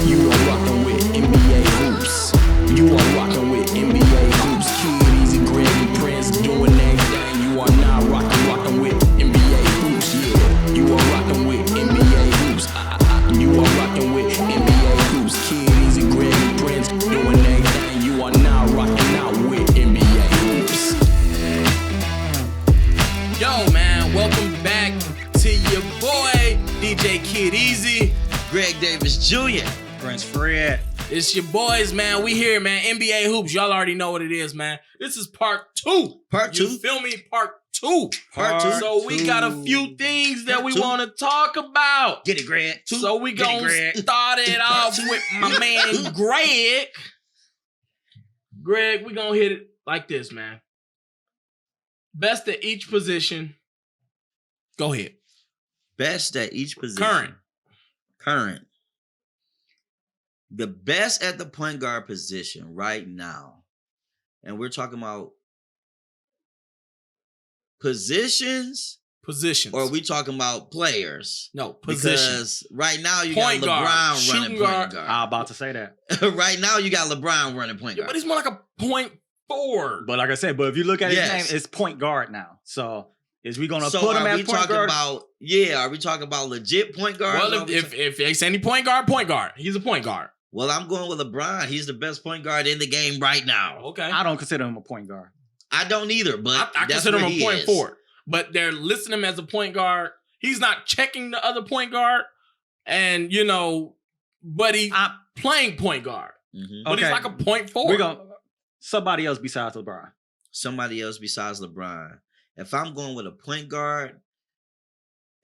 You are rocking with NBA hoops. You are rocking with NBA hoops. Kid Easy, Greg, and Prince doing that thing. You are now rocking with NBA hoops. Yeah, you are rocking with NBA hoops. You are rocking with NBA hoops. Kid Easy, Greg, and Prince doing that thing. You are now rocking out with NBA hoops. Yo, man, welcome back to your boy DJ Kid Easy, Greg Davis Jr. Prince Fred. It's your boys, man. We here, man. NBA hoops. Y'all already know what it is, man. This is part two. Part You two. feel me? Part two. Part two. So we got a few things that Part we two. want to talk about. Get it, Greg. So we Get it, gonna Greg. start it off with my man Greg. Greg, we gonna hit it like this, man. Best at each position. Go ahead. Best at each position. Current. The best at the point guard position right now. And we're talking about positions, Positions. or are we talking about players? No, positions. Because right now you Point got guard, LeBron shooting running guard. point I was guard. about to say that. Right now you got LeBron running point Yeah, guard. but he's more like a point forward. But like I said, but if you look at Yes. his name, it's point guard now. So is we gonna So put him are we at point talking guard? about are we talking about legit point guard? Well, if they say any point guard, he's a point guard. Well, I'm going with LeBron. He's the best point guard in the game right now. Okay. I don't consider him a point guard. I don't either, but I that's consider where him a he point is. forward. But they're listing him as a point guard. He's not checking the other point guard. And, but he's playing point guard. Mhm. But he's Okay. like a point forward. We're gonna somebody else besides LeBron. Somebody else besides LeBron. If I'm going with a point guard,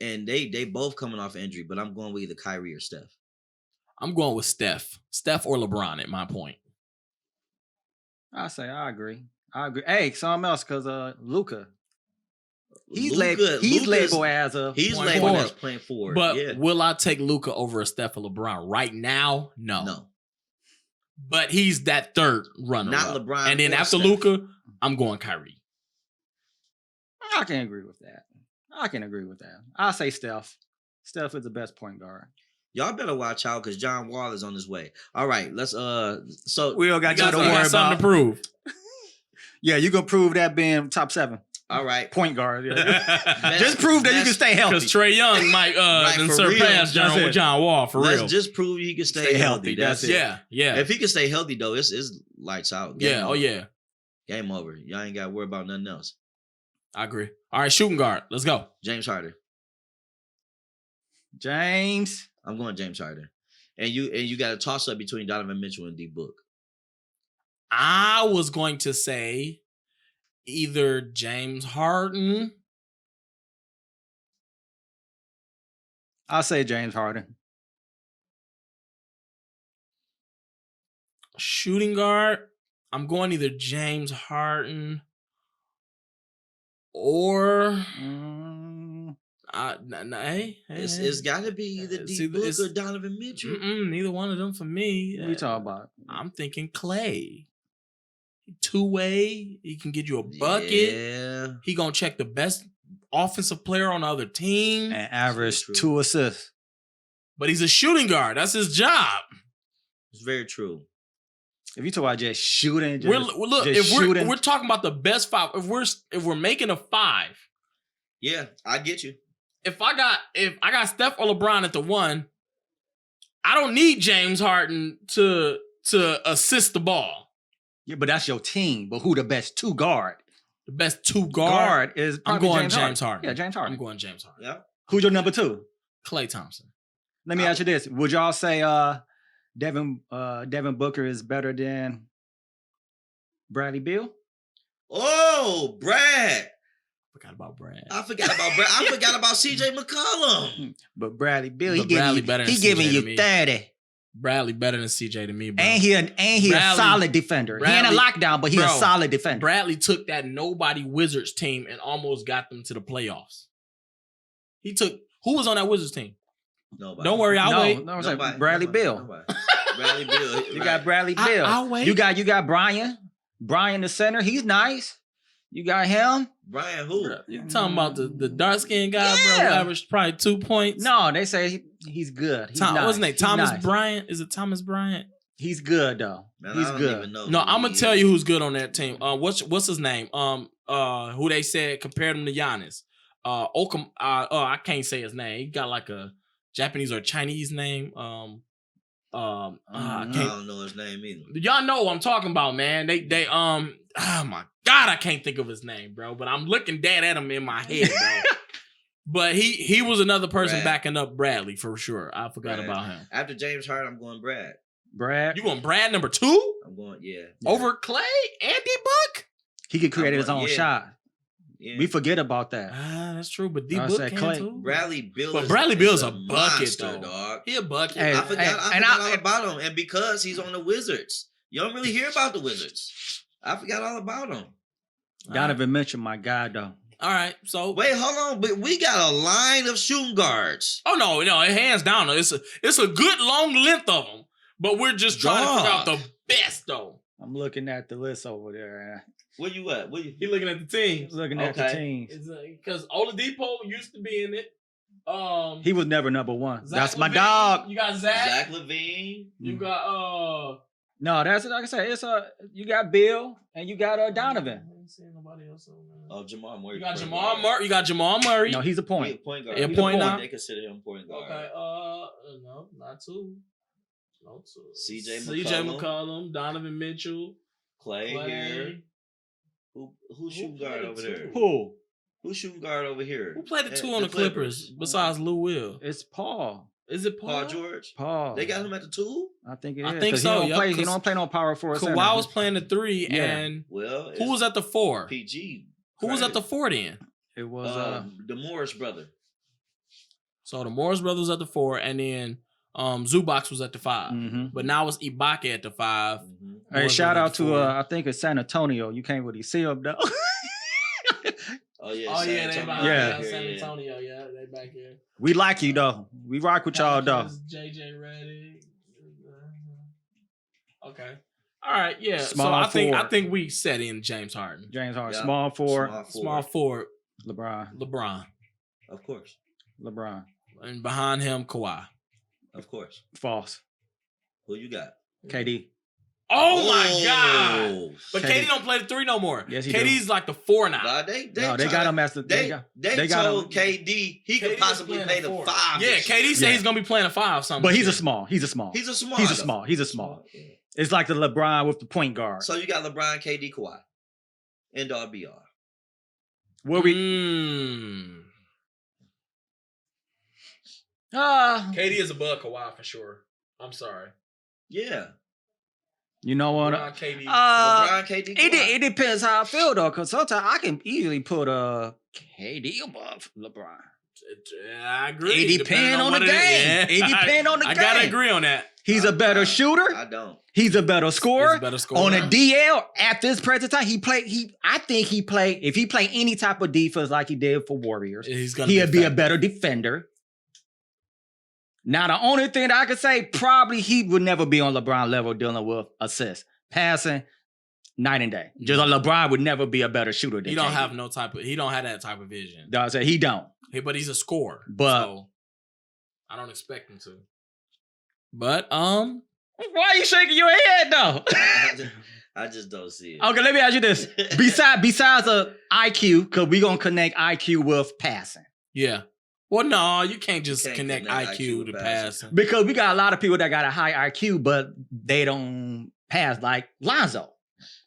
and they both coming off injury, but I'm going with either Kyrie or Steph. I'm going with Steph. Steph or LeBron at my point. I agree. Hey, something else, because Luka. He's Luka- labeled as a He's point labeled forward. as point forward. But yeah. will I take Luka over a Steph or LeBron right now? No. No. But he's that third runner. Not LeBron And then or after Steph. Luka, I'm going Kyrie. I can agree with that. I say Steph. Steph is the best point guard. Y'all better watch out because John Wall is on his way. All right, let's so We all got You you to got worry something about. to prove. Yeah, you gonna prove that being top 7 all right. point guard. Yeah. Best- Just prove that you can best- stay healthy. Because Trae Young might for surpass real. John Wall for Let's real. just prove he can stay, Stay healthy. healthy, That's that's it. it. Yeah. If he can stay healthy though, it's lights out. Game Yeah. over. Oh, yeah. Game over. Y'all ain't got to worry about nothing else. I agree. All right, shooting guard. Let's go. James Harden. James. I'm going James Harden. And you got a toss up between Donovan Mitchell and D Book. I was going to say either James Harden. I'll say James Harden. Shooting guard. I'm going either James Harden or It's got to be either It's D either- Book it's- or Donovan Mitchell. neither one of them for me. What you talking about? I'm thinking Clay. Two-way. He can get you a bucket. Yeah. He gonna check the best offensive player on the other team. And average true. 2 assists. But he's a shooting guard. That's his job. It's very true. If you talk about just shooting, Look, just if shooting. we're talking about the best 5, if we're making a 5, Yeah, I get you. if I got Steph or LeBron at the 1, I don't need James Harden to assist the ball. Yeah, but that's your team. But who the best 2 guard? The best 2 guard. Is I'm probably going James Harden. Yeah, James Harden. I'm going James Harden. Yeah. Who's your number 2? Klay Thompson. Let me ask you this: would y'all say Devin Booker is better than Bradley Beal? Oh, Brad. Forgot about Brad. I forgot about Brad. I forgot about CJ McCollum. But Bradley Beal, But Bradley better than he giving CJ to you me. 30, Bradley better than CJ to me, bro. and he a Bradley- solid defender. He ain't a Bradley- lockdown, but he's a bro, solid defender. Bradley took that nobody Wizards team and almost got them to the playoffs. Who was on that Wizards team? Nobody. Don't worry, I'll wait. No, it's like Nobody. Bradley Beal. Nobody. Bradley Beal. You got Bradley Beal. I'll wait. You got Brian. Brian the center. He's nice. You got him. Brian who? You talking about the dark skinned guy, bro? Who Yeah. averaged probably 2 points. No, they say He's good. He's What's his name? He's Thomas nice. Bryant. Is it Thomas Bryant? He's good though. Man, He's I don't good. even know No, who I'm he gonna tell is. you who's good on that team. What's his name? Who they said compared him to Giannis. Okum. I can't say his name. He got like a Japanese or Chinese name. I I can't. don't know his name either. Y'all know what I'm talking about, man. They oh my God, I can't think of his name, bro. But I'm looking dead at him in my head, bro. But he was another person backing up Bradley for sure. I forgot about him. After James Harden, I'm going Brad. You going Brad number 2? I'm going, Over Clay? Andy Book? He could create his own shot. Yeah. We forget about that. That's true, but D I Book said can Clay. too. Bradley Beal. But Bradley Beal's a bucket, monster, though. dog. He a bucket. Hey, I forgot and all about him, and because he's on the Wizards, you don't really hear about the Wizards. I forgot all about him. Donovan Mitchell, my guy, though. All right, so Wait, hold on, but we got a line of shooting guards. oh no, hands down, it's a good long length of them, but we're just trying to figure out the best though. I'm looking at the list over there. Where you at? He looking at the teams. Looking at the teams. Because Oladipo used to be in it. He was never number one. Zach That's my Levine. dog. You got Zach Levine. You got No, that's like I said. It's you got Bill and you got Donovan. I ain't seeing nobody else Oh, Jamal Murray. You got Jamal Murray. You got Jamal Murray. No, he's a point. Point guard. Yeah, He's point a now. They consider him point guard. Okay. No, not 2. No 2. CJ McCollum, Donovan Mitchell, Clay here. Who's shooting guard over there? Who's shooting guard over here? Who played the 2 on the Clippers besides Lou Will? It's Paul. Is it Paul? Paul George? Paul. They got him at the 2? I think it is. I think so. He don't play no power forward. Kawhi was playing the 3, and who was at the 4? PG. Who was at the 4 then? It was the Morris brother. So the Morris brothers at the 4, and then Zubac was at the 5. Mm-hmm. But now it's Ibaka at the 5. Mm-hmm. Hey, shout out to I think it's San Antonio. You can't really see them though. Oh yeah, they back yeah. San Antonio. Yeah, they back here. We like you though. We rock with y'all though. JJ Redick. Okay. All right. Yeah. Small so I forward. think we set in James Harden. James Harden, Yeah. small forward. Small forward. LeBron. Of course. LeBron. And behind him, Kawhi. Of course. False. Who you got? KD. Oh my God! But KD. KD don't play the 3 no more. Yes, he KD's like the 4 now. Nah, they got him as the. They got told him. KD he could KD possibly was play playing the the 5. Yeah, KD said he's gonna be playing a 5 something. But he's a small. He's a small. He's a small. He's a small. He's a small. It's like the LeBron with the point guard. So you got LeBron, KD, Kawhi. End all be all. Where we? KD is above Kawhi for sure. I'm sorry. Yeah. You know what? LeBron, KD. LeBron, KD, Kawhi. It depends how I feel though, because sometimes I can easily put KD above LeBron. I agree. It depends on the game. It depends on the game. I gotta agree on that. He's a better shooter. I don't. He's a better scorer. He's a better scorer. On a DL at this present time, I think he played. If he played any type of defense like he did for Warriors, he'd be a better defender. Now, the only thing that I could say, probably he would never be on LeBron level dealing with assists, passing, night and day. Just like LeBron would never be a better shooter than he don't KD. have he don't have that type of vision. I said he don't. But he's a scorer. But so I don't expect him to. But why are you shaking your head though? I just don't see it. Okay, let me ask you this. Besides a IQ, because we're gonna connect IQ with passing. Yeah. Well, no, you can't just connect IQ to passing. Because we got a lot of people that got a high IQ, but they don't pass, like Lonzo.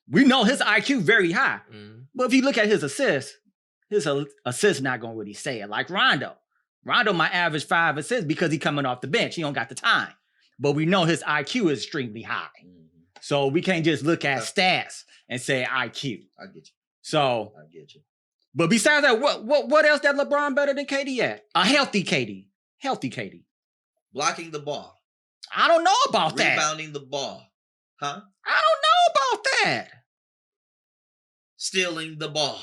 We know his IQ very high. Mm-hmm. But if you look at his assists not going to really say it. Like Rondo. Rondo might average 5 assists because he's coming off the bench. He don't got the time. But we know his IQ is extremely high. Mm-hmm. So we can't just look at stats and say IQ. I get you. So I get you. But besides that, what else that LeBron better than KD at? A healthy KD. Healthy KD. Blocking the ball. I don't know about that. Rebounding the ball. Huh? I don't know about that. Stealing the ball.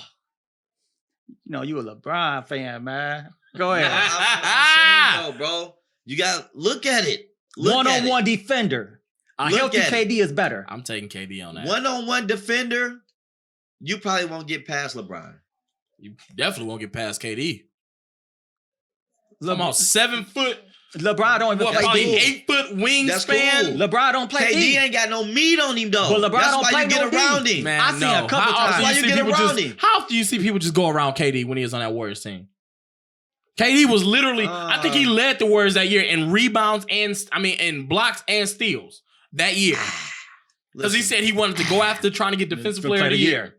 You know, you a LeBron fan, man. Go ahead. I'm saying, bro. You got to look at it. One-on-one defender. A healthy KD is better. I'm taking KD on that. One-on-one defender, you probably won't get past LeBron. You definitely won't get past KD. I'm about 7 foot. LeBron don't even What, play probably D. 8-foot That's wingspan? cool. LeBron don't play KD D. ain't got no meat on him though. But LeBron That's don't why play you get no D. around him. Man, I seen a couple How often times. Why you you see get people around just? him? How often you see people just go around KD when he was on that Warriors team? KD was literally. I think he led the Warriors that year in rebounds in blocks and steals that year. Because he said he wanted to go after trying to get defensive player of the year.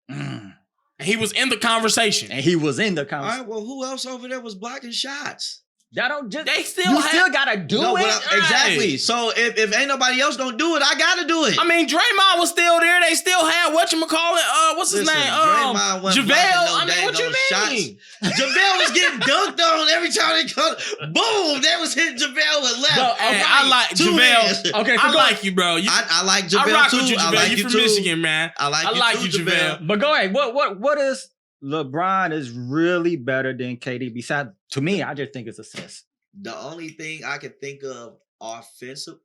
And he was in the conversation. And he was in the All conversation. right, well, who else over there was blocking shots? That don't just. They still you have- still gotta do No, it. exactly. So if ain't nobody else don't do it, I gotta do it. I mean, Draymond was still there. They still had whatchamacallit, what's his Listen, name? Draymond wasn't JaVale. blocking no What you daggone mean? JaVale was getting dunked on every time they come. Boom! They was hitting JaVale with left. But, Hey, right, I like two hands. JaVale. Okay, so I go- like you, bro. I like JaVale I rock too. with you, I JaVale. like You you from too. Michigan, man. I like you, too, JaVale. But go ahead. What is LeBron is really better than KD? Besides, to me, I just think it's assists. The only thing I can think of offensive,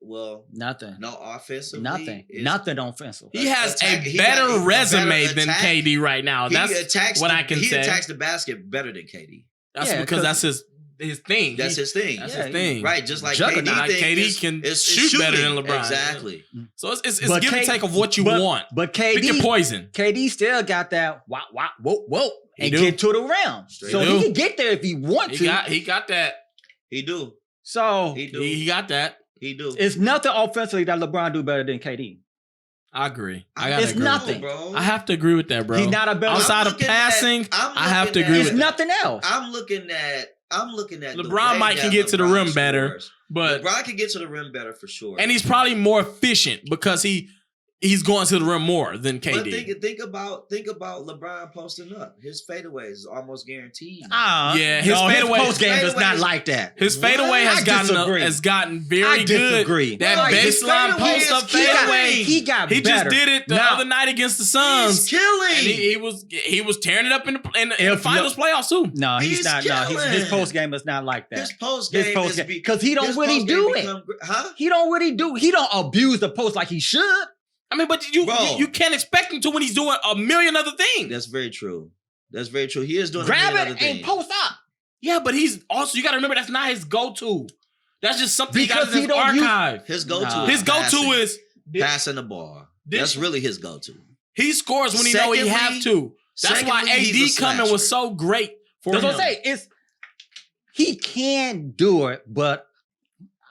Nothing. no offensively, Nothing. is Nothing offensive. He has Attack- a he better got a resume better than attack. KD right now. He That's attacks what the, I can he say. attacks the basket better than KD. That's Yeah, because 'cause- that's his thing. That's his thing. That's Yeah, his thing. Right, just like Juggernaut. KD, Like thing KD is- can is shoot better shooting. than LeBron. Exactly. So it's But give and K- take of what you but- want. But Pick your KD, poison. KD still got that whoa, He and do. get to the rim. Straight So up. he can get there if he want to. He got that. He do. So He do. He got that. He do. it's nothing offensively that LeBron do better than KD. I agree. It's agree. nothing. bro. I have to agree with that, bro. He's not a better. Outside I'm of looking passing, at- I'm I have to looking agree at- It's with that. nothing else. I'm looking at the LeBron way might can that get to the LeBron rim better, scores. But LeBron can get to the rim better for sure. and he's probably more efficient because he's going to the rim more than but KD. think about LeBron posting up. His fadeaway is almost guaranteed. Yeah, his fadeaway- post game is fadeaway not is- like that. His What? fadeaway I disagree. has gotten very I good. disagree. That Like, his baseline fadeaway post up is killing. fadeaway. He got He better. just did it the Now- other night against the He's Suns. killing. And he was tearing it up in the If finals playoffs too. No, he's He's not. No, his killing. post game is not like that. His post His game post is game be- because he don't his really post do game it. become huh? He don't really do. He don't abuse the post like he should. I mean, but you can't expect him to when he's doing a million other things. That's very true. That's very true. He is doing Grab a million it other and things. post up. Yeah, but he's also, you got to remember, that's not his go-to. That's just something he got Because in he his don't use- archive. His go-to. Nah. is His go-to passing. is passing the ball. This- That's really his go-to. he scores when he know he Secondly- have to. That's why secondly, he's AD a coming was slasher. so great for That's him. what I'm saying. It's he can do it, but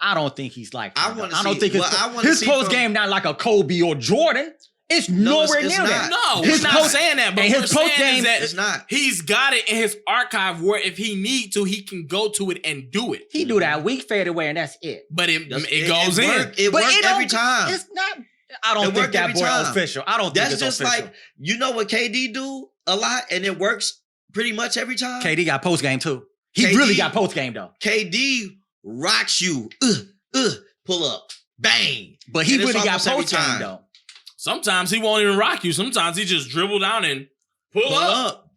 I don't think he's like that. I wanna I don't see- think well, I wanna his see post from- game not like a Kobe or Jordan. It's No, nowhere it's near not. that. No, His we're not post- saying that, but and we're his post saying is game- that It's not. he's got it in his archive where if he need to, he can go to it and do it. He do that weak fadeaway and that's it. But it That's- goes in. work- It But worked it don't- every time. It's not. I don't It think worked that every boy time. official. I don't think That's it's just official. like, you know what KD do a lot, and it works pretty much every time. KD got post game too. He KD really got post game though. KD rocks you. Pull up. Bang. But he And it's really got almost every post game time. though. Sometimes he won't even rock you. Sometimes he just dribble down and pull Pull up. up.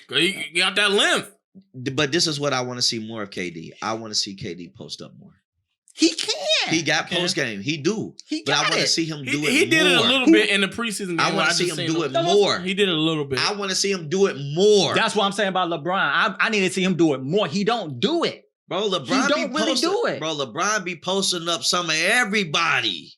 'Cause he got that length. But this is what I want to see more of KD. I want to see KD post up more. He can. He got He can. post game. He do. He But I got want to it. see him do it He did it a more. little bit in the preseason game. I want to see just him seen do him. it more. He did it a little bit. I want to see him do it more. That's what I'm saying about LeBron. I need to see him do it more. He don't do it. Bro, LeBron He don't be really posting, do it. Bro, LeBron be posting up some of everybody.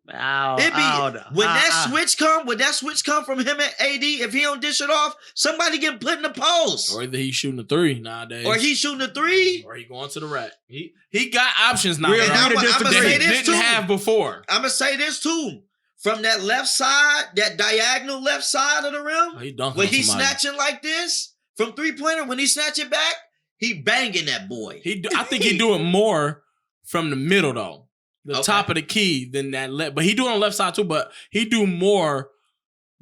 It be when that switch come from him and AD, if he don't dish it off, somebody get put in the post. Or either he's shooting a three nowadays. Or he's shooting a three. Or he going to the rack. He got options now. We're And bro, I'm agree to gonna that say he this didn't too. have before. I'm gonna say this too. From that left side, that diagonal left side of the rim, Oh, he dunking when on he's somebody. snatching like this from 3-pointer, when he snatch it back, he banging that boy. I think he do it more from the middle though. The Okay. top of the key than that left. But he do it on the left side too, but he do more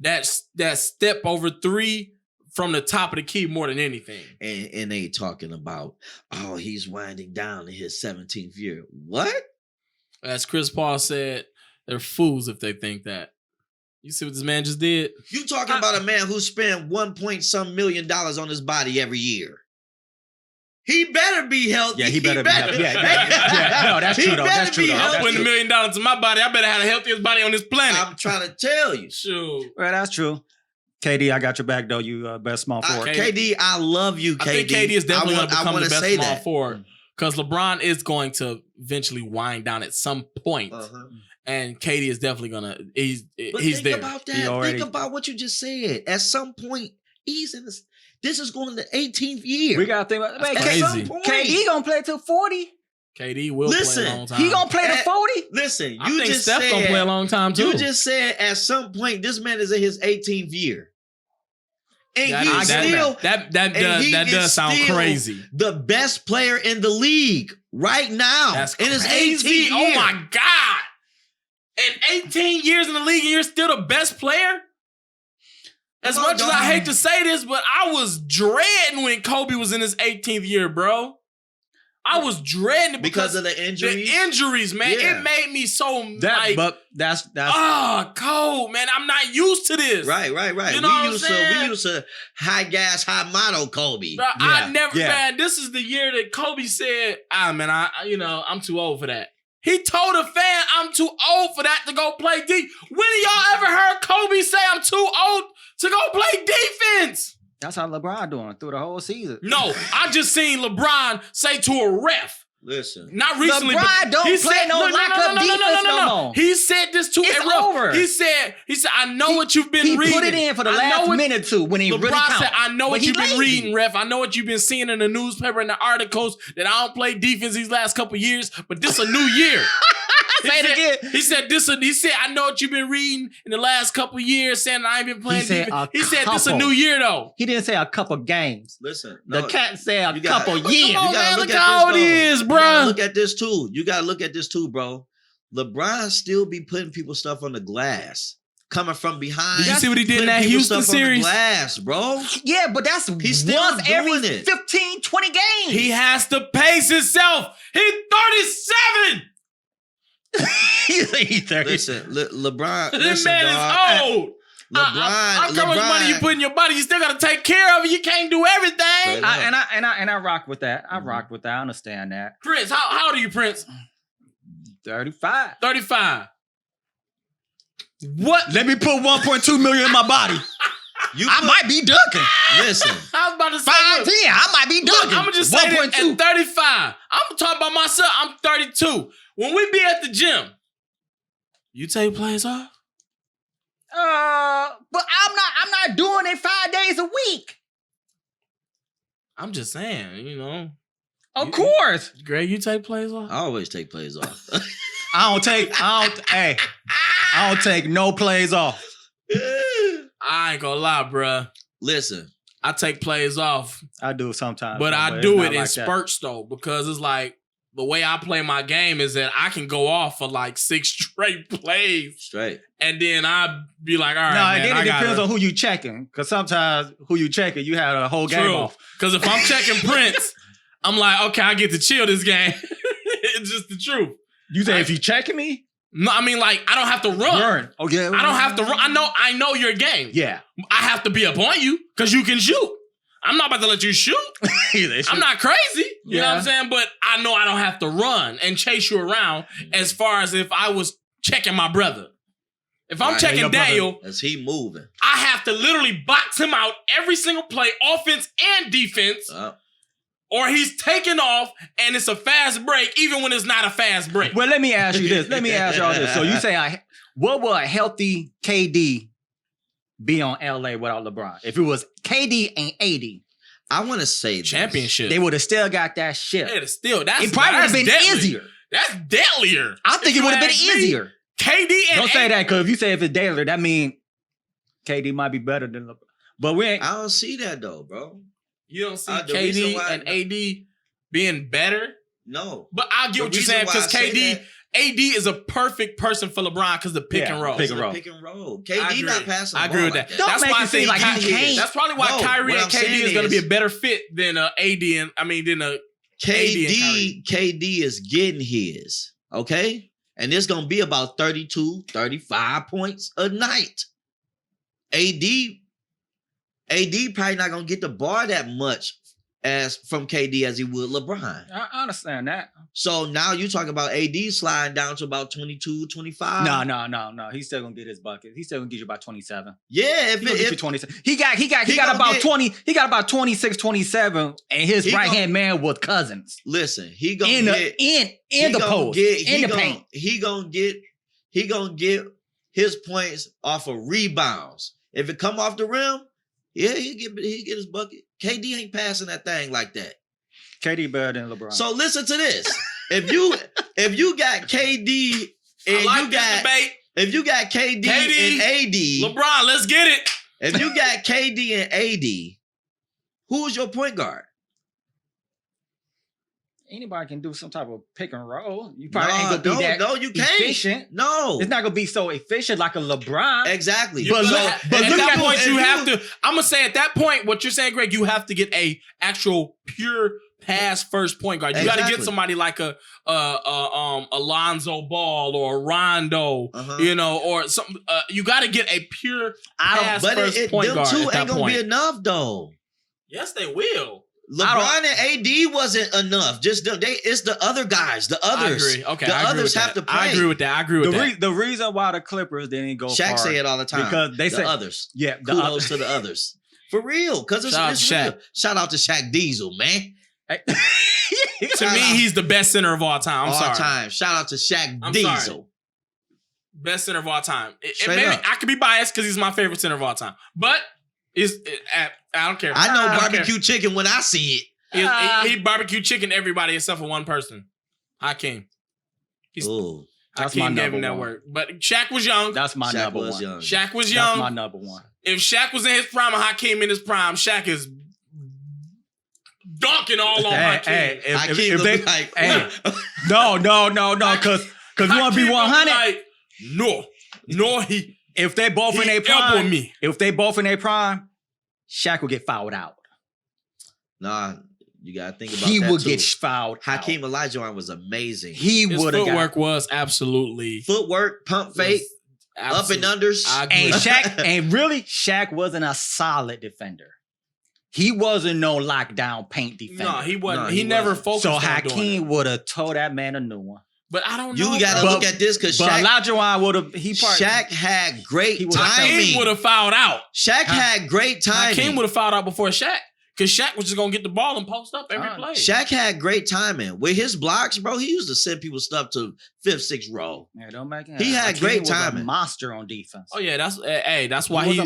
that step over three from the top of the key more than anything. And they talking about, oh, he's winding down in his 17th year. What? As Chris Paul said, they're fools if they think that. You see what this man just did? You talking about a man who spent $1 million on his body every year. He better be healthy. Yeah, he better be healthy. Yeah, no, that's He true though. better That's true be though. healthy. That's Putting $1 true. million to my body, I better have the healthiest body on this planet. I'm trying to tell you. Sure. Well, that's true. KD, I got your back though. You best small forward. KD, I love you, KD. I think KD is definitely going to become the best small forward. forward because LeBron is going to eventually wind down at some point. And KD is definitely gonna. He's there. About that. Think about what you just said. At some point, he's in this. This is going to 18th year. We gotta think about. Man, crazy. KD gonna play till 40. KD will play a long time. He gonna play to 40. Listen, I think Steph gonna play a long time too. You just said at some point this man is in his 18th year, and that does sound crazy. The best player in the league right now. That's in his crazy. 18th year. Oh my god! In 18 years in the league, and you're still the best player. As much as I hate to say this, but I was dreading when Kobe was in his 18th year, bro. I was dreading it because of the injuries. The injuries, man. Yeah. It made me so but that's cold, man. I'm not used to this. Right. You know what I'm saying? We used to high gas, high model Kobe. Bro, I never, man. This is the year that Kobe said, man, I'm too old for that. He told a fan, I'm too old for that to go play D. When y'all ever heard Kobe say I'm too old to go play defense? That's how LeBron doing through the whole season. No, I just seen LeBron say to a ref. Listen, not recently. LeBron don't play no lockup defense no more. He said this to a ref. Over. He said, I know what you've been reading. He put it in for the last minute or two when he really counted. Said, I know what you've been reading, ref. I know what you've been seeing in the newspaper and the articles that I don't play defense these last couple years, but this a new year. Say it again. He said, I know what you've been reading in the last couple years saying I ain't been playing defense. He said this a new year though. He didn't say a couple games. Listen, the cat said a couple years. Come on, man, look how old he is, bro. You gotta look at this too. You gotta look at this too, bro. LeBron still be putting people's stuff on the glass. Coming from behind. Did you see what he did in that Houston series? Glass, bro. Yeah, but that's once every 15, 20 games. He has to pace himself. He's 37. He's 30. Listen, LeBron. This man is old. LeBron. How much money you put in your body? You still gotta take care of it. You can't do everything. I rock with that. I rock with that. I understand that. Prince, how old are you, Prince? 35. 35. What? Let me put 1.2 million in my body. I might be dunking. Listen. I was about to say 5'10". I might be dunking. I'm gonna just say this, at 35. I'm talking about myself. I'm 32. When we be at the gym, you take plays off? But I'm not doing it 5 days a week. I'm just saying, Of course. Greg, you take plays off? I always take plays off. I don't take no plays off. I ain't gonna lie, bruh. Listen. I take plays off. I do sometimes. But I do it in spurts though, because it's like the way I play my game is that I can go off for like 6 straight plays. Straight. And then I'd be like, all right, man. No, then it depends on who you checking. Because sometimes who you checking, you had a whole game off. Because if I'm checking Prince, I'm like, okay, I get to chill this game. It's just the truth. You say if you checking me? No, I mean like I don't have to run. Okay. I don't have to run. I know your game. Yeah. I have to be up on you because you can shoot. I'm not about to let you shoot. I'm not crazy. You know what I'm saying? But I know I don't have to run and chase you around as far as if I was checking my brother. If I'm checking Daniel, as he moving, I have to literally box him out every single play, offense and defense. Or he's taking off and it's a fast break, even when it's not a fast break. Well, let me ask you this. Let me ask y'all this. So you say, what will a healthy KD be on LA without LeBron? If it was KD and AD, I want to say championship. They would have still got that shit. It still. It probably would have been easier. That's deadlier. I think it would have been easier. KD and don't say that, because if you say if it's deadlier, that means KD might be better than LeBron. But we ain't. I don't see that though, bro. You don't see KD and AD being better? No. But I'll get what you're saying, because AD is a perfect person for LeBron because the pick and roll. Pick and roll. KD not passing the ball. I agree with that. That's why I think that's probably why Kyrie and KD is going to be a better fit than AD and than a KD is getting his, okay? And it's going to be about 32, 35 points a night. AD probably not going to get the bar that much as from KD as he would LeBron. I understand that. So now you talk about AD sliding down to about 22, 25. No. He's still gonna get his bucket. He's still gonna get you about 27. Yeah, Get you 27. He got about 20. He got about 26, 27, and his right hand man was Cousins. Listen, he gonna get in the post, in the paint. He gonna get his points off of rebounds. If it come off the rim, yeah, he get his bucket. KD ain't passing that thing like that. KD better than LeBron. So listen to this. If you got KD and if you got KD and AD, LeBron, let's get it. If you got KD and AD, who's your point guard? Anybody can do some type of pick and roll. You probably ain't gonna be that you can't. efficient. No, it's not gonna be so efficient like a LeBron. Exactly. But at that point, you have to. I'm gonna say at that point, what you're saying, Greg, you have to get a actual pure pass first point guard. You got to get somebody like a Alonzo Ball or a Rondo, or something. You got to get a pure pass first point guard. Them two at that ain't gonna be enough though. Yes, they will. LeBron and AD wasn't enough. Just it's the other guys. The others. I agree. Okay, the others have to play. I agree with that. The reason why the Clippers didn't go Shaq far, say it all the time because they say others. Yeah, kudos to the others for real. Because it's real. Shout out to Shaq Diesel, man. To me, he's the best center of all time. I'm sorry. Shout out to Shaq Diesel. Sorry. Best center of all time. Maybe I could be biased because he's my favorite center of all time, but I don't care. I know barbecue chicken when I see it. He barbecue chicken everybody except for one person. Hakeem. Hakeem gave him that word. But Shaq was young. That's my number one. Shaq was young. That's my number one. If Shaq was in his prime and Hakeem in his prime, Shaq is dunking all on Hakeem. No, because we want to be 100. If they both in their prime, Shaq will get fouled out. Nah, you gotta think about he that would too. Get fouled. Hakeem Olajuwon was amazing. His footwork was absolutely pump fake, up and unders, and Shaq wasn't a solid defender. He wasn't no lockdown paint defender. No, he wasn't. He never focused. So on Hakeem would have told that man a new one. But I don't know. You got to look at this because Olajuwon would have. Shaq had great timing. Hakeem would have fouled out. Shaq had great timing. Hakeem would have fouled out before Shaq because Shaq was just gonna get the ball and post up every play. Shaq had great timing with his blocks, bro. He used to send people stuff to 5th, 6th row. Yeah, don't make it. He had great timing. Was a monster on defense. Oh yeah, that's why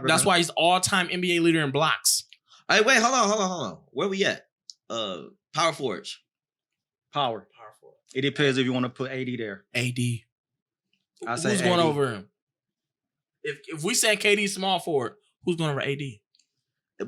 that's why he's all-time NBA leader in blocks. Hey, wait, hold on. Where we at? Power forwards. Power. It depends if you want to put AD there. AD. Who's going over him? If we say KD small forward, who's going over AD?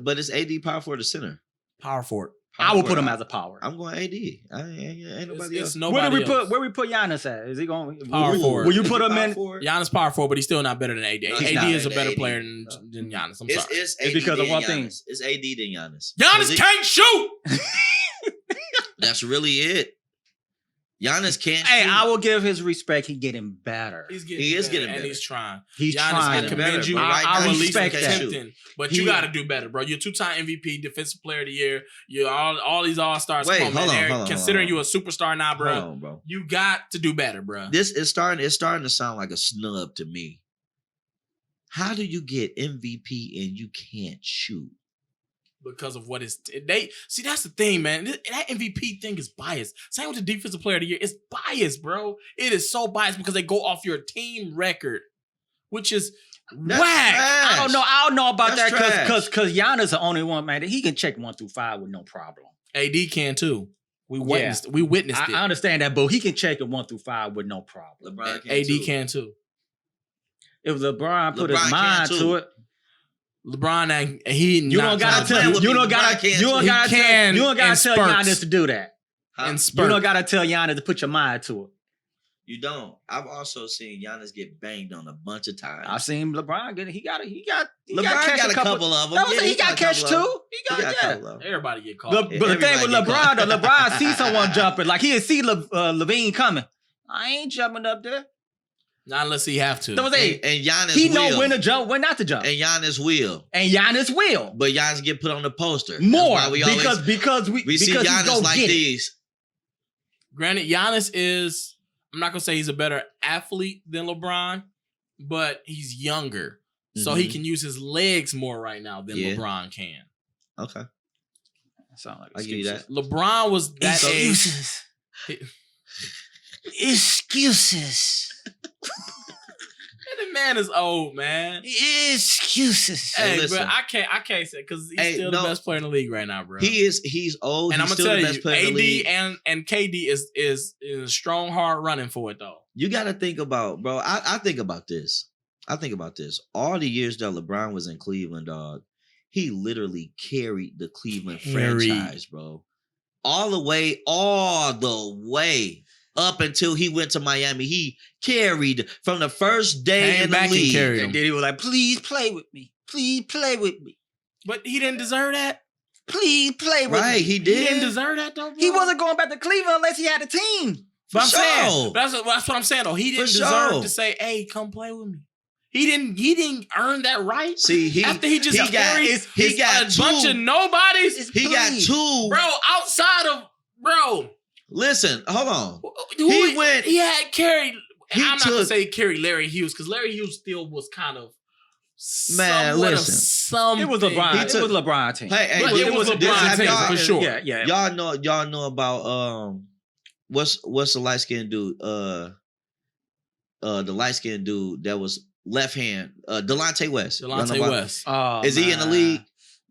But it's AD power forward or center. Power forward. I will put him as a power. I'm going AD. Ain't nobody else. Where we put Giannis at? Is he going power forward? Will you put him in? Giannis power forward, but he's still not better than AD. No, AD is a better player than Giannis. I'm sorry. It's because of one thing. It's AD than Giannis. Giannis can't shoot. That's really it. Giannis can't. Hey, I will give his respect. He's getting better. He is getting better. And he's trying. He's Giannis, trying. I commend you. I respect that. Tempting, but you got to do better, bro. You're 2-time MVP, Defensive Player of the Year. You're all these All-Stars. Hold on. Considering you a superstar now, bro. Hold on, bro. You got to do better, bro. This is starting to sound like a snub to me. How do you get MVP and you can't shoot? Because of what is that's the thing, man. That MVP thing is biased. Same with the Defensive Player of the Year. It's biased, bro. It is so biased because they go off your team record, which is whack. Trash. I don't know about that because Giannis the only one, man. He can check 1 through 5 with no problem. AD can too. We witnessed it. I understand that, but he can check it 1 through 5 with no problem. LeBron can AD can too. If LeBron put his mind to it. LeBron ain't you don't gotta tell Giannis to do that. You don't gotta tell Giannis to put your mind to it. You don't. I've also seen Giannis get banged on a bunch of times. I've seen LeBron get it. LeBron got a couple of them. He got catch too. He got a couple of them. Everybody get caught. But the thing with LeBron, though, LeBron see someone jumping, like he'll see Levine coming. I ain't jumping up there. Not unless he have to. And Giannis he will. know when to jump, when not to jump. And Giannis will. But Giannis get put on the poster. More we because we see Giannis like these. Granted, Giannis is, I'm not going to say he's a better athlete than LeBron, but he's younger. So he can use his legs more right now than LeBron can. Okay. Sound like I give you that. LeBron was that age. Excuses. The man is old, man. Excuses. Hey, listen. bro, I can't say because he's still the best player in the league right now, bro. He's old. And he's I'm still gonna the tell best player in the league. AD and KD is a strong, hard running for it though. You got to think about, bro. I think about this. All the years that LeBron was in Cleveland, dog, he literally carried the Cleveland franchise, bro. All the way up until he went to Miami. He carried from the first day in the league. And then he was like, please play with me. Please play with me. But he didn't deserve that. Please play with me. Right, he did. He didn't deserve that though, bro. He wasn't going back to Cleveland unless he had a team. But I'm saying, that's what I'm saying though. He didn't deserve to say, "Hey, come play with me." He didn't earn that right. See, after he got a bunch of nobodies. He got two, bro. Outside of bro. Listen, hold on. He had carried. I'm not gonna say carried Larry Hughes because Larry Hughes still was kind of. Man, listen. It was LeBron. It was LeBron team. Hey, it was LeBron team for sure. Yeah. Y'all know about what's the light skinned dude? The light skinned dude that was left hand. Delonte West. Delonte West. Is he in the league?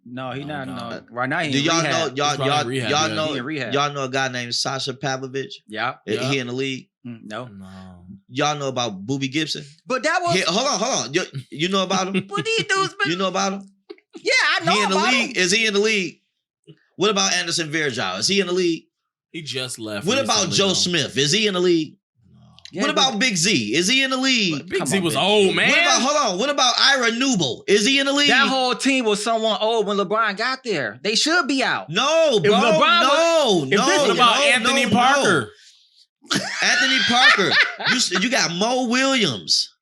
No, he's not. No. Right now, do y'all know? Y'all know a guy named Sasha Pavlovich? Yeah. He in the league? No. Y'all know about Boobie Gibson? But that was. Hold on. You know about him? What these dudes? You know about him? Yeah, I know he in the about league. him. Is he in the league? What about Anderson Varejao? Is he in the league? He just left. What about Joe Smith? Is he in the league? Yeah, what about Big Z? Is he in the league? Big Z was old, man. What about Ira Newble? Is he in the league? That whole team was someone old when LeBron got there. They should be out. No, bro. What about Anthony Parker? Anthony Parker. You got Mo Williams.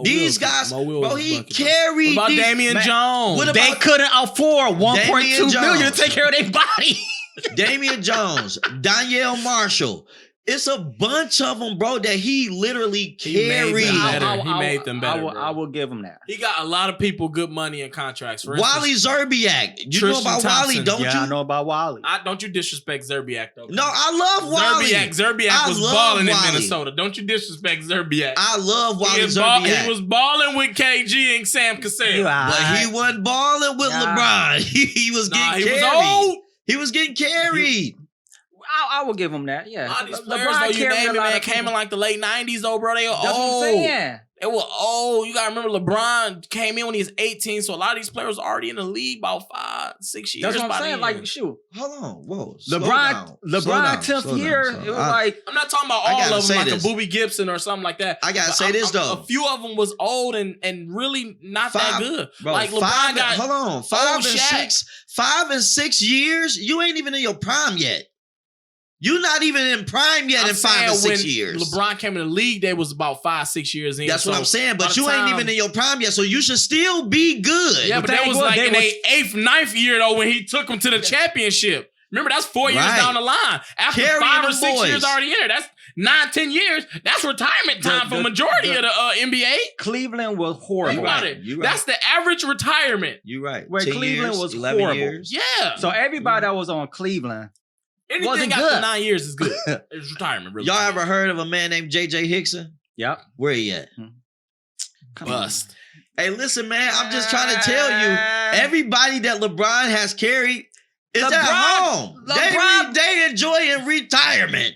These guys, bro, he carried. What about Damian Jones? They couldn't afford $1.2 million to take care of their body. Damian Jones, Danielle Marshall. It's a bunch of them, bro, that he literally carried. He made them better. I will give him that. He got a lot of people good money and contracts. For Wally Zerbiak. You know about Wally, don't you? I know about Wally. Don't you disrespect Zerbiak, though. No, I love Wally. Zerbiak was balling in Minnesota. Don't you disrespect Zerbiak. I love Wally Zerbiak. He was balling with KG and Sam Cassell. But he wasn't balling with LeBron. He was getting carried. He was old. He was getting carried. I will give him that. Yeah, a lot of these players though you named, man, came in like the late '90s, though, bro. They were That's old. What I'm saying. They were old. You gotta remember, LeBron came in when he was 18, so a lot of these players are already in the league about 5-6 years. That's what I'm saying. Like, shoot, hold on, whoa, LeBron 10th year. It was like I'm not talking about all of them, like a Boobie Gibson or something like that. I gotta say this though, a few of them was old and really not that good. Bro, like LeBron got 5 and 6 years. You ain't even in your prime yet. You're not even in prime yet in 5 or 6 years. LeBron came in the league, they was about 5-6 years in. That's what I'm saying. But you ain't even in your prime yet, so you should still be good. Yeah, but that was like in their 8th, 9th year though when he took them to the championship. Remember, that's 4 years down the line. After 5 or 6 years already in there, that's 9-10 years. That's retirement time for majority of the NBA. Cleveland was horrible. That's the average retirement. You're right. Where Cleveland was 11 horrible. Years. Yeah. So everybody that was on Cleveland. Anything after 9 years is good. It's retirement, really. Y'all ever heard of a man named J.J. Hickson? Yep. Where he at? Bust. Hey, listen, man. I'm just trying to tell you, everybody that LeBron has carried is at home. They enjoying retirement.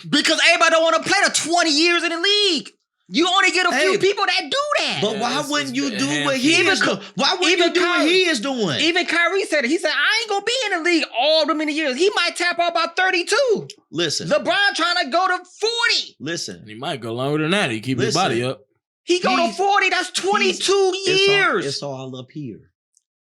Because everybody don't want to play the 20 years in the league. You only get a few people that do that. But why wouldn't you do what he is doing? Why wouldn't you do what he is doing? Even Kyrie said it. He said, I ain't going to be in the league all the many years. He might tap out about 32. Listen. LeBron trying to go to 40. Listen. And he might go longer than that. He keep his body up. He go to 40. That's 22 years. It's all up here.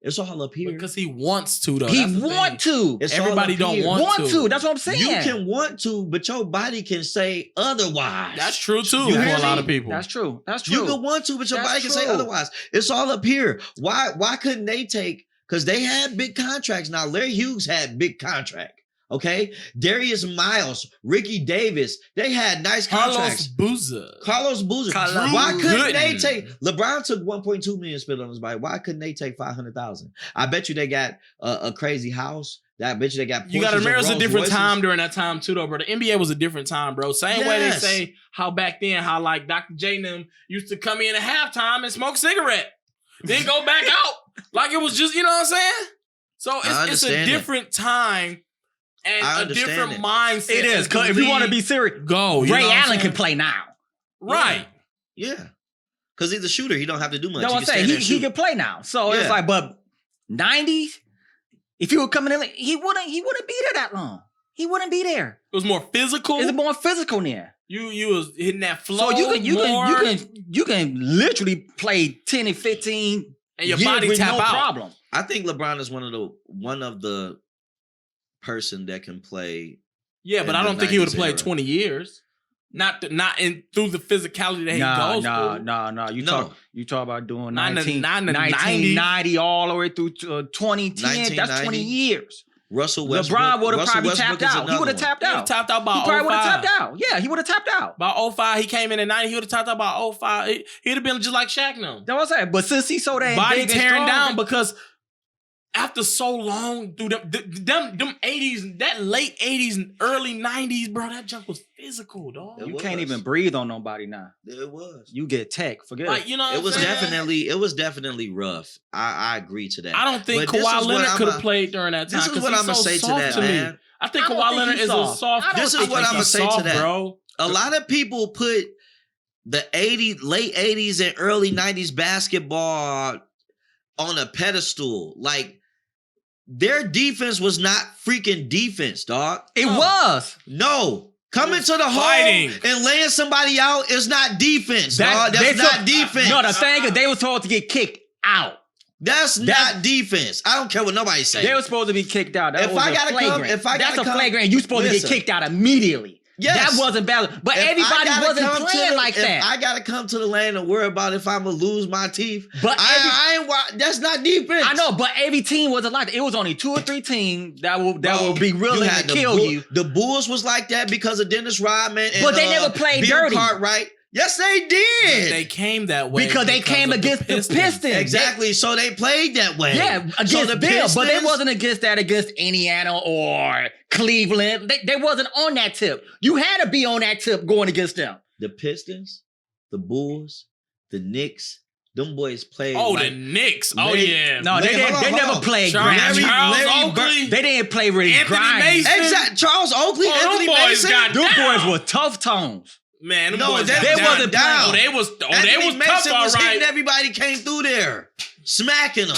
It's all up here. Because he wants to, though. He That's the want to. It's all Everybody up don't here. want to. That's what I'm saying. You can want to, but your body can say otherwise. That's true too You for hear a lot me? of people. That's true. That's true. You can want to, but your That's body can say true. otherwise. It's all up here. Why couldn't they take? Because they had big contracts. Now Larry Hughes had big contract. Okay, Darius Miles, Ricky Davis, they had nice contracts. Carlos Boozer. Why couldn't they take? LeBron took 1.2 million spit on his body. Why couldn't they take 500,000? I bet you they got a crazy house. I bet you they got. You got to remember, it's a different Royces. time during that time too, though, bro. The NBA was a different time, bro. Same way they say how back then, how like Dr. J and them used to come in at halftime and smoke a cigarette, then go back out like it was just, you know what I'm saying? So it's a different time. And a different mindset. It is. If you want to be serious, go. Ray Allen can play now. Right. Yeah. Because he's a shooter. He don't have to do much. No, I'm saying he can play now. So it's like, but 90s, if he were coming in, he wouldn't be there that long. He wouldn't be there. It was more physical. It's more physical there. You was hitting that flow. So you can literally play 10 and 15 and your body tap out. Problem. I think LeBron is one of the person that can play. Yeah, but I don't think he would have played 20 years. Not through the physicality that he goes through. No. You talk about doing 1990 all the way through 2010. That's 20 years. Russell Westbrook. LeBron would have probably tapped out. He would have tapped out. He would have tapped out by 05. He probably would have tapped out. Yeah, he would have tapped out. By 05, he came in at 90. He would have tapped out by 05. He'd have been just like Shaq now. That's what I'm saying. But since he's so damn body big tearing and down because after so long, through them 80s, that late 80s and early 90s, bro, that junk was physical, dog. You can't even breathe on nobody now. It was. You get tech. Forget like, you know it was definitely rough. I agree to that. I don't think Kawhi Leonard could have played during that time. This is what I'm gonna say to that, man. I think Kawhi Leonard is a soft. This is what I'm gonna say to that, bro. A lot of people put the late 80s and early 90s basketball on a pedestal. Like, their defense was not freaking defense, dog. It was. No. Coming to the hole and laying somebody out is not defense, dog. That's not defense. No, the thing is, they were told to get kicked out. That's not defense. I don't care what nobody says. They were supposed to be kicked out. That's a come, flagrant. You're supposed to get kicked out immediately. Yes. That wasn't valid. But everybody wasn't playing like that. I gotta come to the lane and worry about if I'm gonna lose my teeth. But that's not defense. I know, but every team wasn't like that. It was only 2 or 3 teams that will be willing to kill you. The Bulls was like that because of Dennis Rodman. And, but they never played Bill dirty. Cartwright. Yes, they did. They came that way because they came against the Pistons. Exactly. So they played that way. Yeah, against them. But they wasn't against Indiana or Cleveland. They wasn't on that tip. You had to be on that tip going against them. The Pistons, the Bulls, the Knicks, them boys played. Oh, the Knicks. Oh, yeah. No, they never played grimy. Charles Oakley. They didn't play really grimy. Exactly. Charles Oakley, Anthony Mason. Them boys were tough tones. Man, they wasn't down. They was tough, all right. Hitting everybody came through there, smacking them.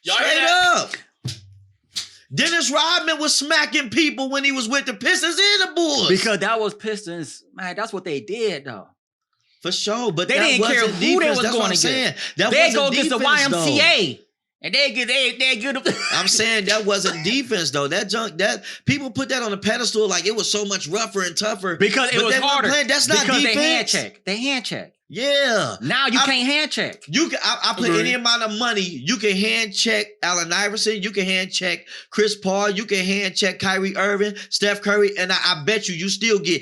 Y'all straight up. Dennis Rodman was smacking people when he was with the Pistons and the Bulls. Because that was Pistons, man. That's what they did, though. For sure, but they didn't care who they was going against. They go against the YMCA. And they get I'm saying that wasn't defense though. That junk, that people put that on a pedestal like it was so much rougher and tougher because it was harder. That's not because defense. They hand check. Yeah. Now you can't hand check. I put any amount of money. You can hand check Allen Iverson. You can hand check Chris Paul. You can hand check Kyrie Irving, Steph Curry, and I bet you still get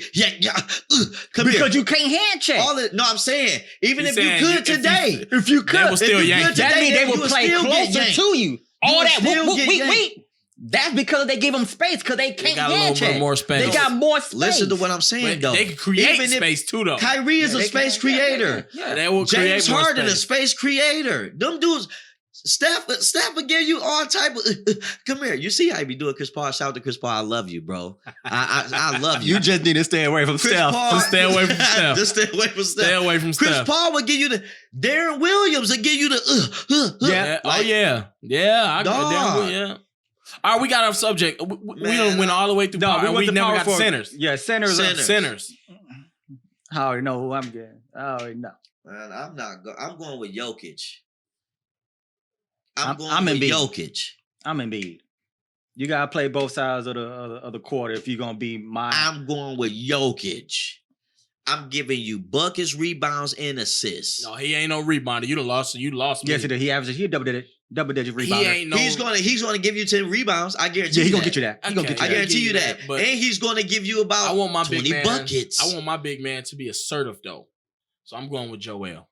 come because here. You can't hand check. No, I'm saying even if you could today, if you could, they will still yank. That means they will play closer to you. All that. Wait. That's because they give them space because they can't hand check. More space. They got more space. Listen to what I'm saying, though. They can create space too, though. Kyrie is a space creator. Yeah, they will James create Harden, a space creator. Them dudes, Steph will give you all type of. Come here. You see how he be doing Chris Paul? Shout out to Chris Paul. I love you, bro. I love you. You just need to stay away from Steph. Just stay away from Steph. Just stay away from Steph. Stay away from Chris Steph. Paul would give you the. Darren Williams would give you the. Yeah. Like, Yeah. All right, we got our subject. We done went all the way through. No, we never got centers. Yeah, centers. I already know who I'm getting. I already know. Man, I'm not. I'm going with Jokic. I'm going with Jokic. I'm Embiid. You gotta play both sides of the quarter if you're gonna be I'm going with Jokic. I'm giving you buckets, rebounds, and assists. No, he ain't no rebounder. You lost me. Yes, he did. He averages. He double digit rebounder. He ain't no. He's gonna give you 10 rebounds. I guarantee. Yeah, he's gonna get you that. Okay. I guarantee you that. But And he's gonna give you about 20 buckets. I want my big man to be assertive though, so I'm going with Joel.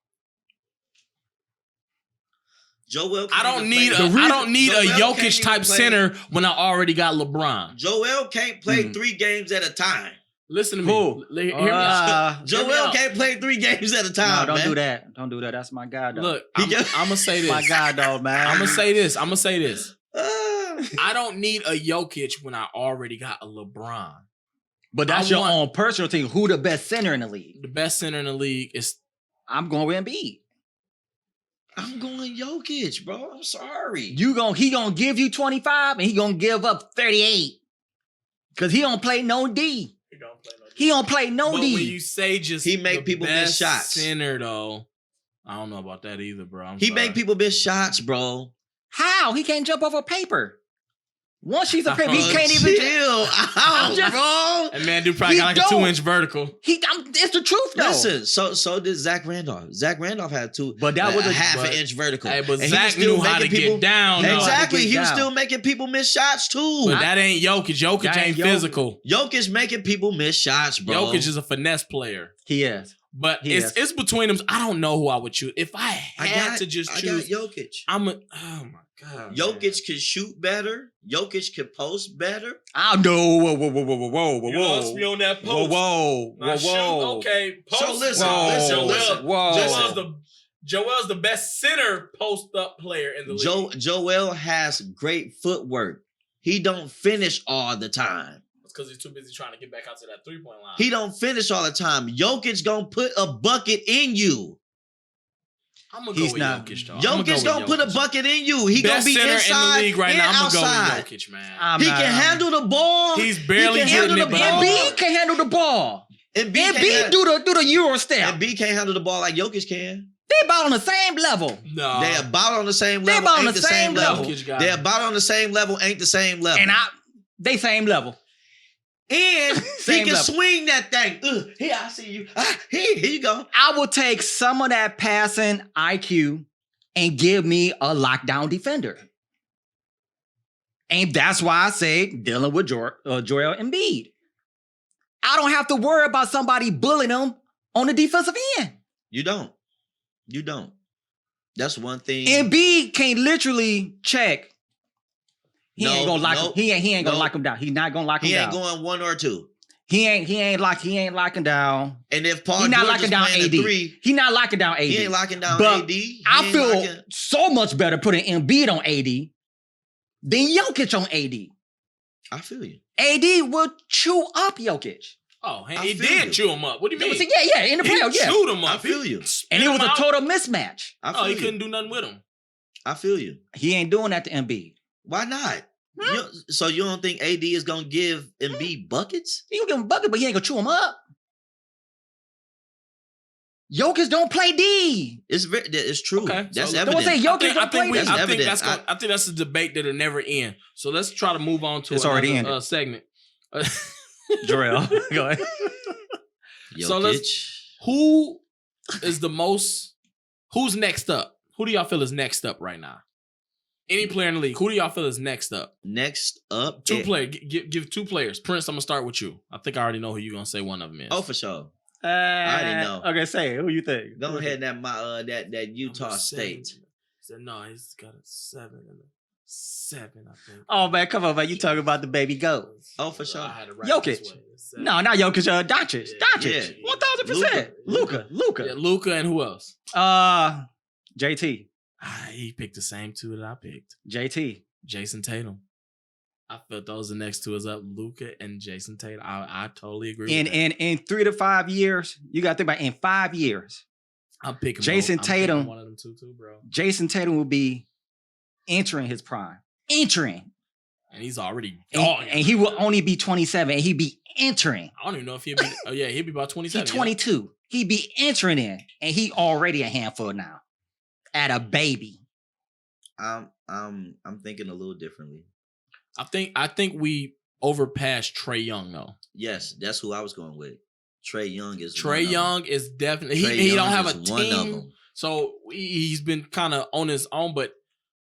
I don't need a Jokic type center when I already got LeBron. Joel can't play 3 games at a time. Listen to me. Hear me out. Joel can't play 3 games at a time. No, don't do that. Don't do that. That's my guy, dog. Look, I'm gonna say this. My guy, dog, man. I'm gonna say this. I don't need a Jokic when I already got a LeBron. But that's your own personal thing. Who the best center in the league? The best center in the league is. I'm going with Embiid. I'm going Jokic, bro. I'm sorry. He gonna give you 25 and he gonna give up 38. Cause he don't play no D. He don't play no but D. When you say just he make people miss shots. Center though, I don't know about that either, bro. He make people miss shots, bro. How? He can't jump off a paper. Once she's a paper, he can't even chill out, bro. And man, dude probably got like a 2-inch vertical. It's the truth, though. Listen, so did Zach Randolph. Zach Randolph had but that was a half an inch vertical. Hey, but Zach knew how to get down. Exactly, he was still making people miss shots too. But that ain't Jokic. Jokic ain't physical. Jokic making people miss shots, bro. Jokic is a finesse player. He is. But it's between them. I don't know who I would choose. If I had to just choose, I got Jokic. oh my God. Jokic can shoot better. Jokic can post better. I know. Whoa. You lost me on that post. Whoa. Okay. Post. So listen. Joel's the best center post-up player in the league. Joel has great footwork. He don't finish all the time. Because he's too busy trying to get back out to that 3-point line. He don't finish all the time. Jokic gonna put a bucket in you. I'm gonna go with Jokic, though. Jokic gonna put a bucket in you. He Best gonna be inside in the league right now. I'm outside. gonna go with Jokic, man. He can handle the ball. He's barely getting it. Embiid can handle the ball. Embiid do the Euro step. Embiid can't handle the ball like Jokic can. They about on the same level. No, they about on the same level. They about on the same level. They about on the same level. Ain't the same level. And they same level. And he can swing that thing. Here, I see you. Here you go. I will take some of that passing IQ and give me a lockdown defender. And that's why I say dealing with Joel Embiid. I don't have to worry about somebody bullying him on the defensive end. You don't. That's one thing. Embiid can literally check. He ain't gonna lock him. He ain't gonna lock him down. He's not gonna lock him down. He ain't going 1 or 2. He ain't locking down. And if Paul George is playing a 3, he not locking down AD. He ain't locking down but AD. I feel so much better putting Embiid on AD than Jokic on AD. I feel you. AD will chew up Jokic. Oh, he did chew him up. What do you mean? Yeah, in the playoffs, yeah. Chewed him up. I feel you. And it was a total mismatch. He couldn't do nothing with him. I feel you. He ain't doing that to Embiid. Why not? So you don't think AD is gonna give Embiid buckets? He gonna give him buckets, but he ain't gonna chew him up. Jokic don't play D. It's true. Okay. That's so evident. I think that's a debate that'll never end. So let's try to move on to another segment. Jarrell, go ahead. So who's next up? Who do y'all feel is next up right now? Any player in the league. Who do y'all feel is next up? Next up? Two players. Give 2 players. Prince, I'm going to start with you. I think I already know who you're going to say one of them is. Oh, for sure. I already know. Okay, say it. Who you think? Go ahead, that Utah State. No, he's got a 7 and a 7, I think. Oh, man, come on, man. You talking about the baby goat. Oh, for sure. Jokic. No, not Jokic. Doncic. Doncic. 1,000%. Luka. Yeah, Luka and who else? JT. He picked the same 2 that I picked. JT. Jason Tatum. I felt those the next 2 is up. Luka and Jason Tatum. I totally agree with that. In 3 to 5 years, you got to think about in 5 years. I'm picking Jason Tatum. One of them 2, bro. Jason Tatum will be entering his prime. And he's already gone. And he will only be 27 and he'd be entering. I don't even know if he'll be. Oh, yeah, he'll be about 27. He's 22. Yeah. He'd be entering in and he already a handful now. At a baby. I'm I'm thinking a little differently. I think we overpassed Trae Young though. Yes, that's who I was going with. Trae Young is Trae Young is definitely Trae he Young don't have a is one of team, them. so he's been kind of on his own. But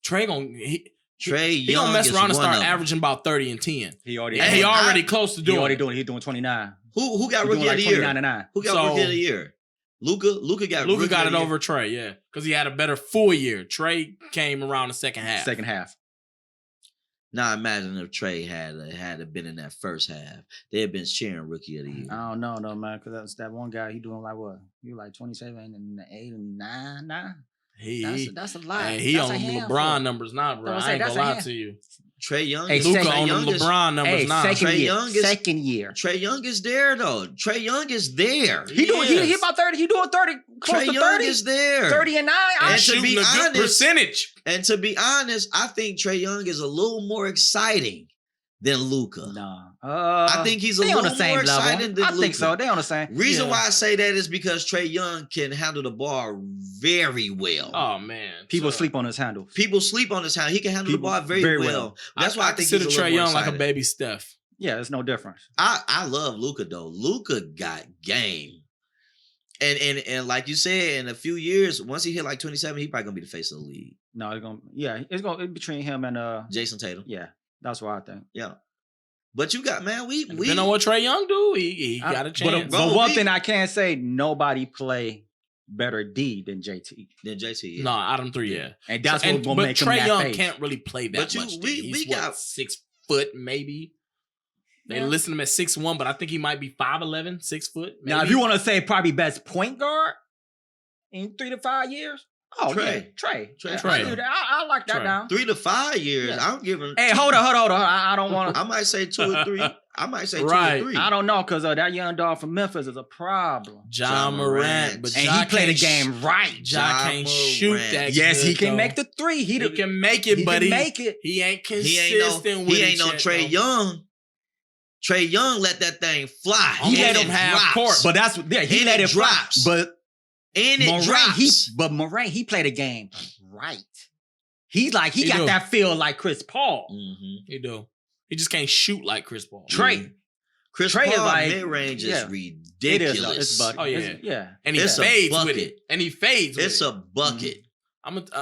Trae Trae he Young gonna mess is around and one start of them. averaging about 30 and 10. He already And he already close to doing. He's doing 29. Who got He rookie doing of the like year? 29 and 9. Who got So- rookie of the year? Luka got Luka rookie got of it the year. over Trae, yeah, because he had a better full year. Trae came around the second half. Second half. Now imagine if Trae had been in that first half, they'd have been sharing rookie of the year. I don't know though, man, because that's that one guy. He doing like what? He like 27 and 8 and 9 now. That's a lot. Hey, he That's on a them handful. LeBron numbers now, bro. I was I ain't saying, gonna lie that's a to you. Trae Young, Hey, is Luka Trae on them Young is LeBron numbers Hey, now. second Trae year. Young is- Second year. Trae Young is there though. Trae Young is there. He doing he is. about 30. He doing 30, close Trae to Young 30. is there. 30 and 9. And And to shooting be a good honest- percentage. And to be honest, I think Trae Young is a little more exciting than Luka. Nah. I think he's a they on little the same more level. exciting than I think Luka. so. They on the same. Reason Yeah. why I say that is because Trae Young can handle the ball very well. Oh man, People So, sleep on his handles. People sleep on his hand. He can handle People- the ball very, very well. well. That's why I think consider he's a Trae little more Young like a exciting. baby Steph. Yeah, it's no difference. I love Luka though. Luka got game. And like you said, in a few years, once he hit like 27, he probably gonna be the face of the league. No, it's gonna between him and Jason Tatum. yeah, that's what I think. Yeah. But you got, man, we Depending on what Trae Young do, he got a chance. Bro, But one we- thing I can say, nobody play better D than JT, then JT. Yeah. No, out of 3, yeah. and that's And- what will but make him Trae that Young face. can't really play that But you- much. we He's got- 6 foot maybe. They Yeah. listed him at 6'1", but I think he might be 5'11", 6 foot. Maybe. Now, if you want to say probably best point guard in 3 to 5 years, oh Trae. yeah, Trae. Trae. I do that. I like that Trae. down. 3 to 5 years. Yeah. I'm giving. Hey, hold on. I don't want to. I might say 2 or 3. I might say 2 Right. or 3. I don't know because that young dog from Memphis is a problem, John Ja Morant, Morant. but and Ja he played the can't game right. Ja Ja can't shoot Morant. that. Yes, good, he can though. make the 3. He can make it, but can make it. he ain't He consistent ain't no. with He it ain't no yet, Trae though. Young. Trae Young let that thing fly. He let And him it have drops. court. But that's he And let it it fly. drops. But And it Morant, drops. he played a game right. He's like he He got do. that feel like Chris Paul. Mhm. He do. He just can't shoot like Chris Paul. Trey, Chris Trae is Paul like- mid range is yeah. ridiculous. It is. It's bucket. Oh, yeah. It's- yeah. And he It's a fades with bucket. it. And he fades with It's it. a bucket. I'm a, Okay,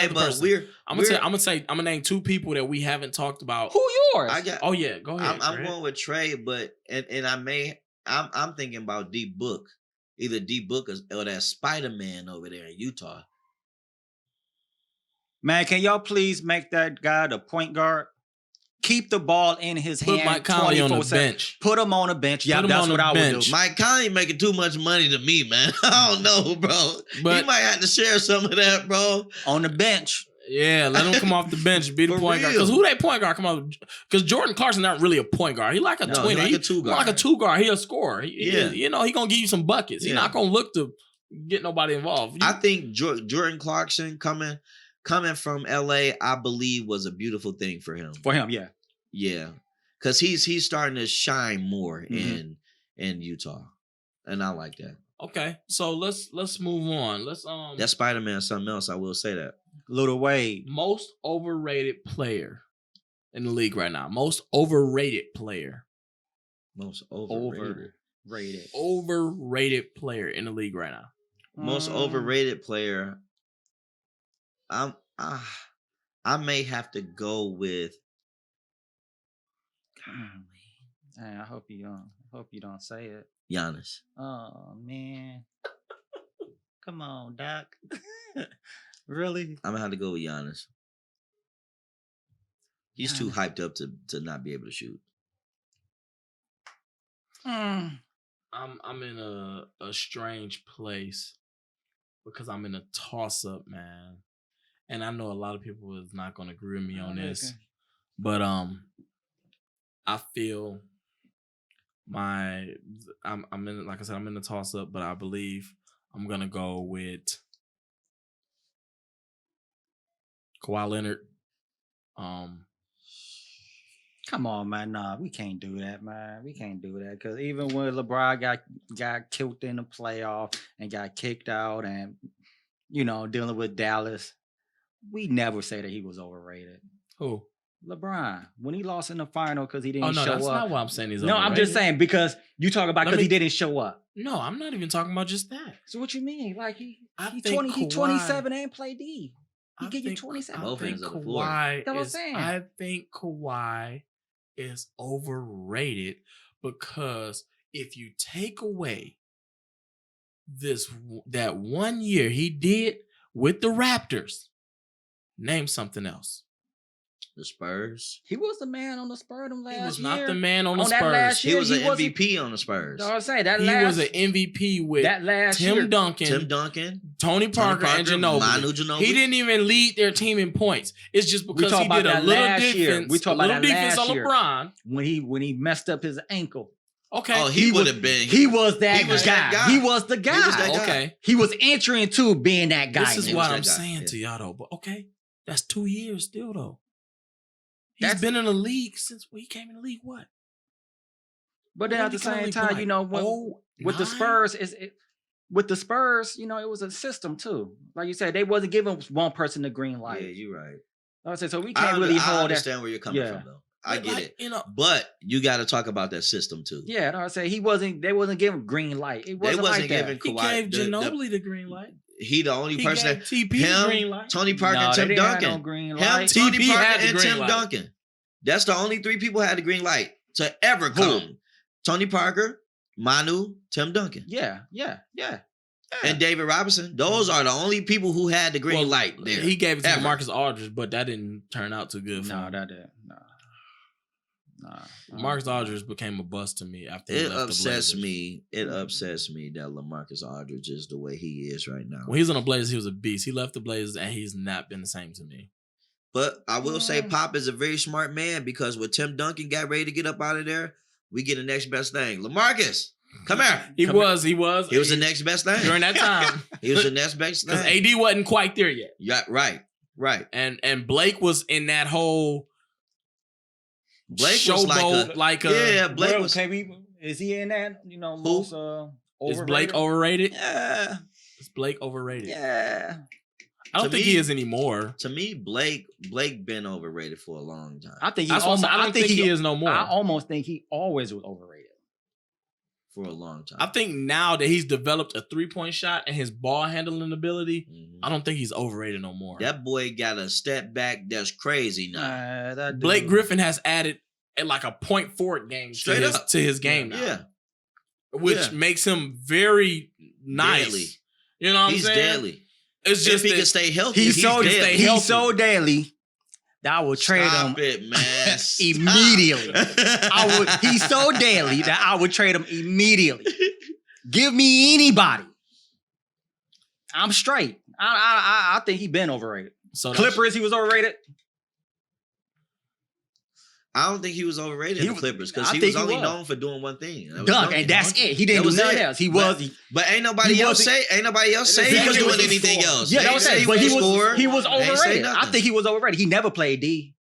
another but person. I'm gonna we're I'm gonna name 2 people that we haven't talked about. Who yours? I got. Oh yeah, go ahead. I'm Grant. going with Trey, but and I'm thinking about D Book, either D Book or that Spider Man over there in Utah. Man, can y'all please make that guy the point guard? Keep the ball in his Put hand. Mike Conley on the 24/7. bench. Put him on the bench. Yeah, Put him that's on what the I would bench. do. Mike Conley making too much money to me, man. I don't know, bro. But he might have to share some of that, bro. On the bench. yeah, let him come off the bench and be the For point guard. real. Because who that point guard come off? Because Jordan Clarkson not really a point guard. He like a No, tweener. he like He a two more like a guard. 2 guard. He a scorer. Yeah. He gonna give you some buckets. He's Yeah. not gonna look to get nobody involved. I think Jordan Clarkson coming from LA, I believe, was a beautiful thing for him. For him, yeah. Yeah, because he's starting to shine more Mhm. in Utah, and I like that. Okay, so let's move on. Let's That Spider Man something else. I will say that. Little Wade. most overrated player in the league right now. Most overrated player. Most overrated. Overrated. Overrated player in the league right now. Most overrated player. I may have to go with. Dang, I hope you don't say it. Giannis. Oh man. Come on, Doc. Really? I'm gonna have to go with Giannis. He's too hyped up to not be able to shoot. Mm. I'm in a strange place because I'm in a toss up, man. And I know a lot of people is not gonna agree with me on this. But I feel I'm in, like I said, I'm in the toss up, but I believe I'm gonna go with Kawhi Leonard. Come on, man. Nah, we can't do that, man. We can't do that. Because even when LeBron got killed in the playoff and got kicked out and, dealing with Dallas, We never say that he was overrated. Who? LeBron, when he lost in the final because he didn't Oh no, show that's up. not what I'm saying. He's No, overrated. I'm just saying because you talk about because he didn't show up. No, I'm not even talking about just that. So what you mean? Like he think 27 and play D. He give you 27. Both ends of the floor. Kawhi That's what I'm saying. I think Kawhi is overrated because if you take away that 1 year he did with the Raptors, name something else. The Spurs. He was the man on the Spurs last year. He was not the man on the that Spurs. last year, He was an MVP on the Spurs. I was saying that He last, was an MVP with that last Tim year. Duncan, Tony Parker, and Ginobili. Manu Ginobili. He didn't even lead their team in points. It's just because he did a little defense. We talk about that defense last on year. LeBron. When he messed up his ankle. Okay. Oh, he would have been. He was that was guy. that guy. He was the guy. He was that guy. Okay. He was entering into being that guy. This is He what was I'm that guy. saying Yeah. to y'all though. But okay, that's 2 years still though. He's That's- been in the league since he came in the league. What? But then When at the he come in same league, time, like, you know, with the 09? Spurs, with the Spurs, you know, it was a system too. Like you said, they wasn't giving one person the green light. Yeah, you're right. I said, so we I can't really I hold that. understand where you're coming Yeah. from, though. I But get like, it. You know, But you got to talk about that system too. Yeah, I said they wasn't giving green light. It They wasn't wasn't like that. giving he Kawhi. gave Ginobili the green light. He the only He person gave that TP the him, green light. Tony Parker, No, and they Tim didn't have Duncan. no green Him, light. Tony TP Parker, had the and green Tim light. Duncan. That's the only three people who had the green light to ever come. Tony Parker, Manu, Tim Duncan, Yeah. and David Robinson. Those are the only people who had the green light there. He gave it to ever. Marcus Aldridge, but that didn't turn out too good for No, him. that didn't. Nah. Marcus Aldridge became a bust to me after he It left the upsets Blazers. me. It upsets me that LaMarcus Aldridge is the way he is right now. When he was on the Blazers, he was a beast. He left the Blazers, and he's not been the same to me. But I will say Pop is a very smart man because when Tim Duncan got ready to get up out of there, we get the next best thing. LaMarcus, come here. He was He was the next best thing. during that time He was the next best because thing. AD wasn't quite there yet, Yeah, right. and Blake was in that whole Blake was showboat, Blake Well, was. is he in that? You know, Who? most Is Blake overrated? Yeah, Is Blake overrated? Yeah. I don't To think me- he is anymore. to me, Blake been overrated for a long time. I think he That's what I'm almost, saying. I don't think he is no more. I almost think he always was overrated. For a long time. I think now that he's developed a 3-point shot and his ball handling ability, Mhm. I don't think he's overrated no more. That boy got a step back that's crazy now. That Blake dude- Griffin has added like a point forward game Straight up. to his game now. Yeah, Which Yeah. makes him very nice. Deadly. You know what he's I'm saying? deadly. It's If just he that can stay healthy, He's so deadly. he's so daily that I would trade him Stop it, man. Stop. immediately. He's so daily that I would trade him immediately. Give me anybody. I'm straight. I think he been overrated. so that's- Clippers, he was overrated. I don't think he was overrated He in the was- Clippers because I he think was he only was. known for doing one thing. That was Dunk, dunking. and that's it. He didn't That do was nothing it. else. He But- was. But ain't nobody He else wasn't- say. Ain't nobody else say he was Exactly. doing anything else. Yeah, They that ain't was say it. But he was score. was They ain't say overrated. I nothing. think he was overrated. He never played D.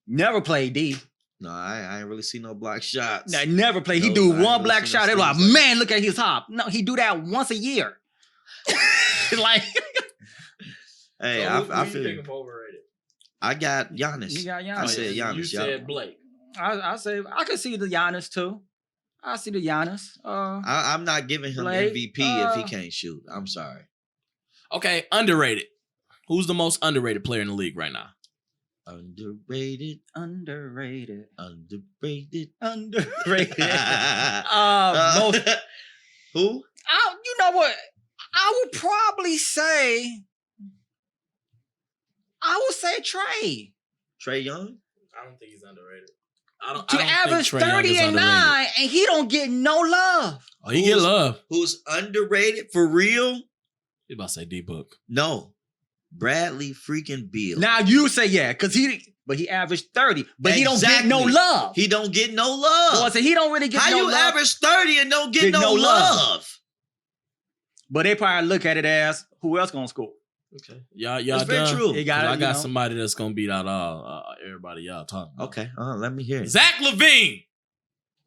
Never played D. No, I ain't really see no block shots. No, never played. He No, do I ain't one really black seen no shot. They like, steals like man, look at his hop. No, he do that once a year. Like, Hey, So who I you feel. think of overrated? I got Giannis. you got I Giannis. said Giannis. You y'all. said Blake. I say I could see the Giannis too. I see the Giannis. I'm not giving him Blake, MVP if he can't shoot. I'm sorry. Okay, underrated. Who's the most underrated player in the league right now? Underrated. Underrated. Underrated. Underrated. Uh, Most. Who? You know what? I would probably say. I would say Trey. Trey Young? I don't think he's underrated. I don't To think average Trae Young 30 is and underrated. 9, and he don't get no love. Oh, he get love. Who's underrated for real? You about to say D-Book. No. Bradley freaking Beal. Now you say yeah, because he averaged 30, but he don't get no Exactly. love. He don't get no love. So I said he don't really get How no you love. average 30 and don't get Get no no love. love? But they probably look at it as who else gonna score? Okay. Y'all That's very done? true. He 'Cause got it, I you got know. somebody that's gonna beat out everybody y'all talking about. Okay, let me hear it. Zach Levine.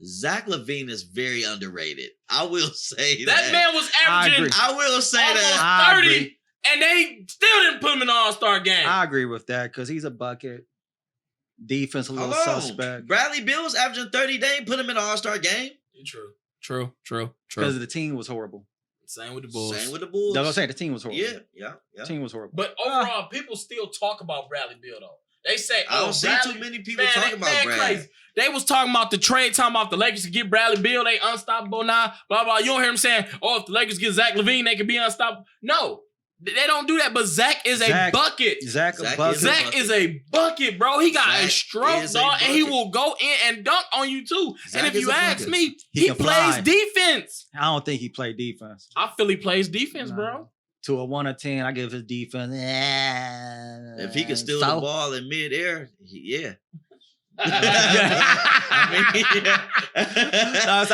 Zach Levine is very underrated. I will say that. That man was I averaging agree. I will say almost that. I 30 agree. and they still didn't put him in the All-Star game. I agree with that because he's a bucket. Defense a little suspect. Bradley Beal's averaging 30. They ain't put him in the All-Star game. True. Because the team was horrible. Same with the Bulls. That's what I'm saying. The team was horrible. Yeah. The team was horrible. But overall, people still talk about Bradley Beal, though. They say, I don't see Bradley, too many people talking about Bradley. Crazy. They was talking about the trade, talking about the Lakers to get Bradley Beal. They unstoppable now, blah, blah. You don't hear them saying, if the Lakers get Zach Levine, they could be unstoppable. No, they don't do that. But Zach is a bucket. Zach is a bucket, bro. He got a stroke, dog, and he will go in and dunk on you, too. Zach and if you ask me, he plays defense. I don't think he played defense. I feel he plays defense, bro. To a 1 or 10, I give his defense. If he can steal the ball in midair, yeah. So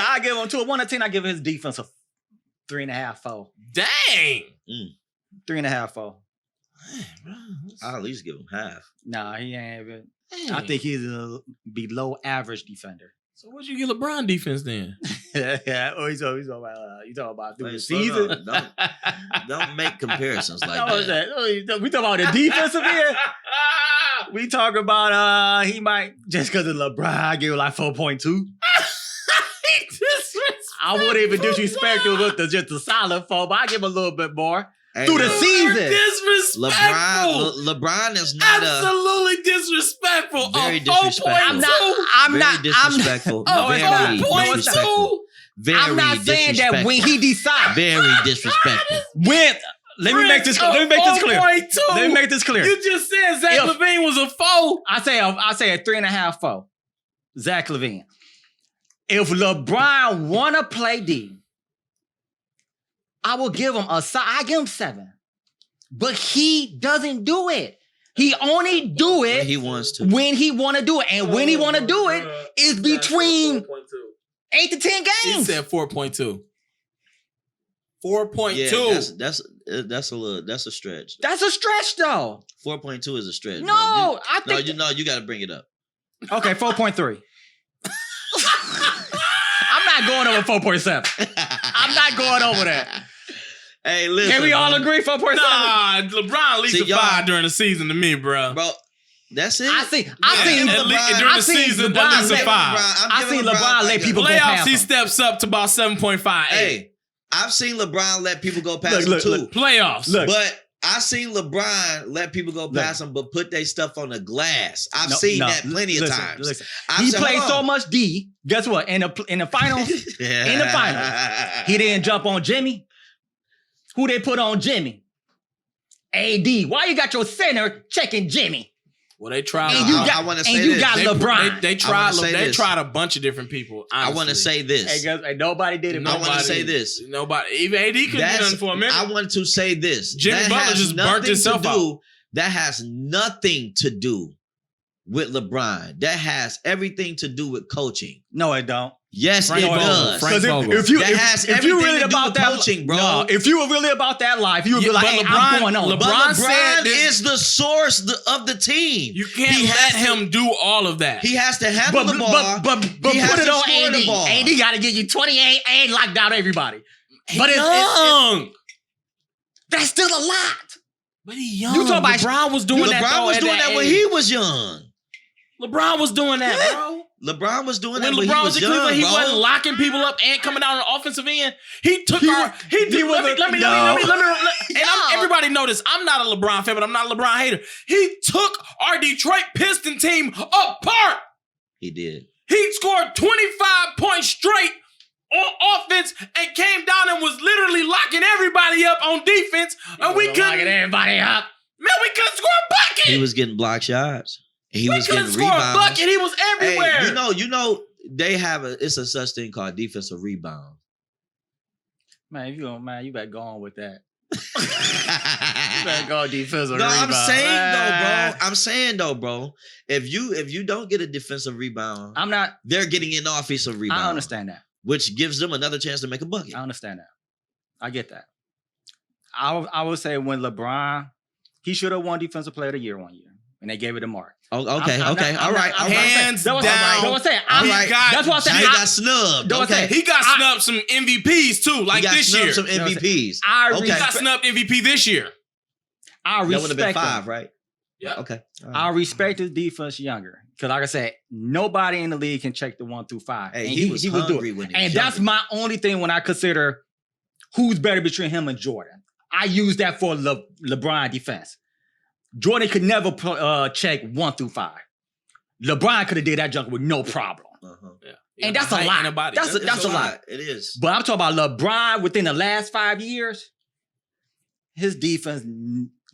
I give him to a 1 or 10. I give his defense a 3.5, 4. Dang. 3.5, 4. I'll at least give him half. Nah, he ain't even. I think he's a below average defender. So what'd you get LeBron defense then? Yeah. Oh, you talking about through the season? Don't make comparisons like that. We talking about the defensive end? We talk about he might just because of LeBron, I give him like 4.2. I wouldn't even disrespect him with just a solid 4, but I give him a little bit more. Hey, through the season. Disrespectful. LeBron is not absolutely disrespectful. Very disrespectful. I'm not disrespectful. Very disrespectful. Very I'm not saying that when he decides. Very disrespectful. Let me make this clear. Let me make this clear. You just said Zach Levine was a 4. I say a 3.5, 4. Zach Levine. If LeBron wanna play D, I will give him I give him 7. But he doesn't do it. He only do it when he wants to. When he want to do it. And when he want to do it is between 8 to 10 games. He said 4.2. 4.2. Yeah, that's a stretch. That's a stretch though. 4.2 is a stretch. No, you got to bring it up. Okay, 4.3. I'm not going over 4.7. I'm not going over that. Hey, listen. Can we all agree 4.7? Nah, LeBron at least a 5 during the season to me, bro. Bro, that's it. I seen LeBron during the season at least a 5. I seen LeBron let people go past him. Playoffs, he steps up to about 7.5. Hey, I've seen LeBron let people go past him too. Playoffs. But I've seen LeBron let people go past him, but put their stuff on the glass. I've seen that plenty of times. He played so much D. Guess what? In the finals, he didn't jump on Jimmy. Who they put on Jimmy? AD. Why you got your center checking Jimmy? Well, they tried. And you got LeBron. They tried a bunch of different people. Honestly. I want to say this. Hey, nobody did it. I want to say this. Nobody. Even AD couldn't do nothing for a minute. I want to say this. Jimmy Butler just burnt himself out. That has nothing to do with LeBron. That has everything to do with coaching. No, it don't. Yes, it does. If you really about that coaching, bro. No, if you were really about that life, you would be like, hey, I'm going on. LeBron is the source of the team. You can't let him do all of that. He has to handle the ball. But put it on AD. AD got to get you 28 and locked out everybody. But it's young. That's still a lot. But he's young. You talking about LeBron was doing that. LeBron was doing that when he was young. LeBron was doing that, bro. LeBron was doing that when LeBron was in Cleveland. He wasn't locking people up and coming out on the offensive end. He took everybody know this. I'm not a LeBron fan, but I'm not a LeBron hater. He took our Detroit Piston team apart. He did. He scored 25 points straight on offense and came down and was literally locking everybody up on defense. And we couldn't locking everybody up. Man, we couldn't score a bucket. He was getting block shots. He was getting rebounds. A bucket. He was everywhere. Hey, you know, they have it's a such thing called defensive rebound. Man, you better go on with that. You better go defensive rebound. I'm saying though, bro. If you don't get a defensive rebound, they're getting an offensive rebound. I understand that. Which gives them another chance to make a bucket. I understand that. I get that. I would say when LeBron, he should have won Defensive Player of the Year one year. And they gave it to Mark. Oh, okay. All right. Hands down. That's what I'm saying. He got snubbed. Okay. He got snubbed some MVPs too, like this year. Some MVPs. He got snubbed MVP this year. I That would have been respect 5, him. right? Yeah. Okay. All right. I respect his defense younger. Because like I said, nobody in the league can check the 1 through 5. Hey, and he was would do hungry it. when he And was that's younger. my only thing when I consider who's better between him and Jordan. I use that for LeBron defense. Jordan could never check 1 through 5. LeBron could have did that junk with no problem. Uh-huh. Yeah. And that's a lot. Anybody. That's a lot. It is. But I'm talking about LeBron within the last 5 years. His defense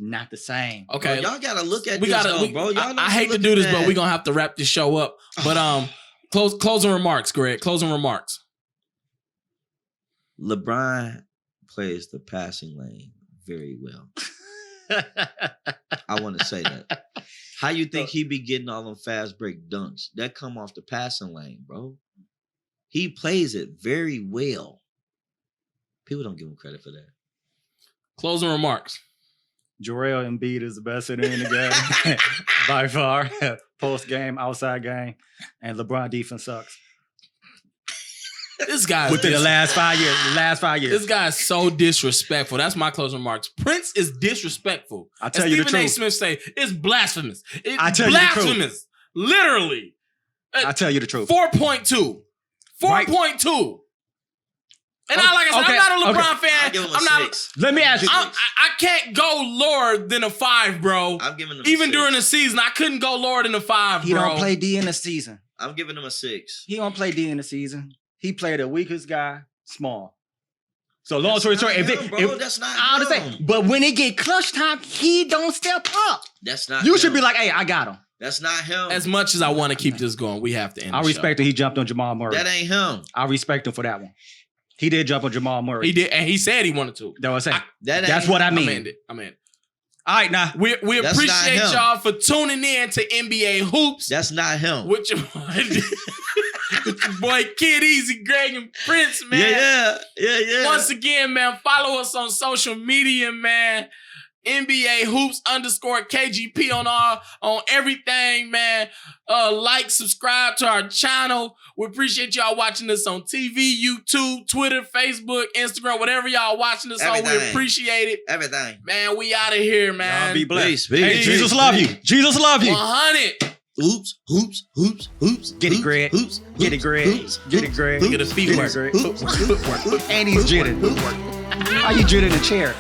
not the same. Okay. Bro, y'all gotta look at we this, gotta. though, bro. Y'all I hate to do this, but we're gonna have to wrap this show up. But closing remarks, Greg. Closing remarks. LeBron plays the passing lane very well. I want to say that. How you think he be getting all them fast break dunks? That come off the passing lane, bro. He plays it very well. People don't give him credit for that. Closing remarks. Joel Embiid is the best hitter in the game by far. Post game, outside game, and LeBron defense sucks. This guy Within the last 5 years. This guy is so disrespectful. That's my closing remarks. Prince is disrespectful. I tell As you the Stephen A. truth. Smith say, it's blasphemous. It's I tell you the truth. blasphemous. Literally. I tell you the truth. 4.2. 4.2. And I, like I said, Okay, I'm not a LeBron I fan. give him a I'm not. 6. Let me ask you. I can't go lower than a 5, bro. I'm giving him Even a 6. during the season, I couldn't go lower than a 5, He bro. don't play D in the season. I'm giving him a 6. He don't play D in the season. He played the weakest guy, small. So long story short, That's not I understand. him. But when it get clutch time, he don't step up. That's not You him. should be like, hey, I got him. That's not him. As much as I want to keep this going, we have to end I the respect him. He jumped on Jamal Murray. That ain't him. I respect him for that one. He did jump on Jamal show. Murray. He did, and he said he wanted to. That was saying. That That's ain't what I him. mean. I'm in. All right, now. We That's appreciate not him. y'all for tuning in to NBA Hoops. That's not him. With your boy Kid Easy, Greg, and Prince, man. Yeah. Once again, man, follow us on social media, man. NBA Hoops _ KGP on everything, man. Like, subscribe to our channel. We appreciate y'all watching us on TV, YouTube, Twitter, Facebook, Instagram, whatever y'all watching us on. We Everything. appreciate it. Everything. Man, we out of here, man. Y'all be blessed. Peace, Hey, peace, Jesus peace, love peace. you. Jesus love you. 100. Hoops. Get it, Greg. Hoops. Get it, Greg. Get it, Greg. Look at his feet Get work. it, Greg. Hoops. And he's jitting. How you jitting in the chair?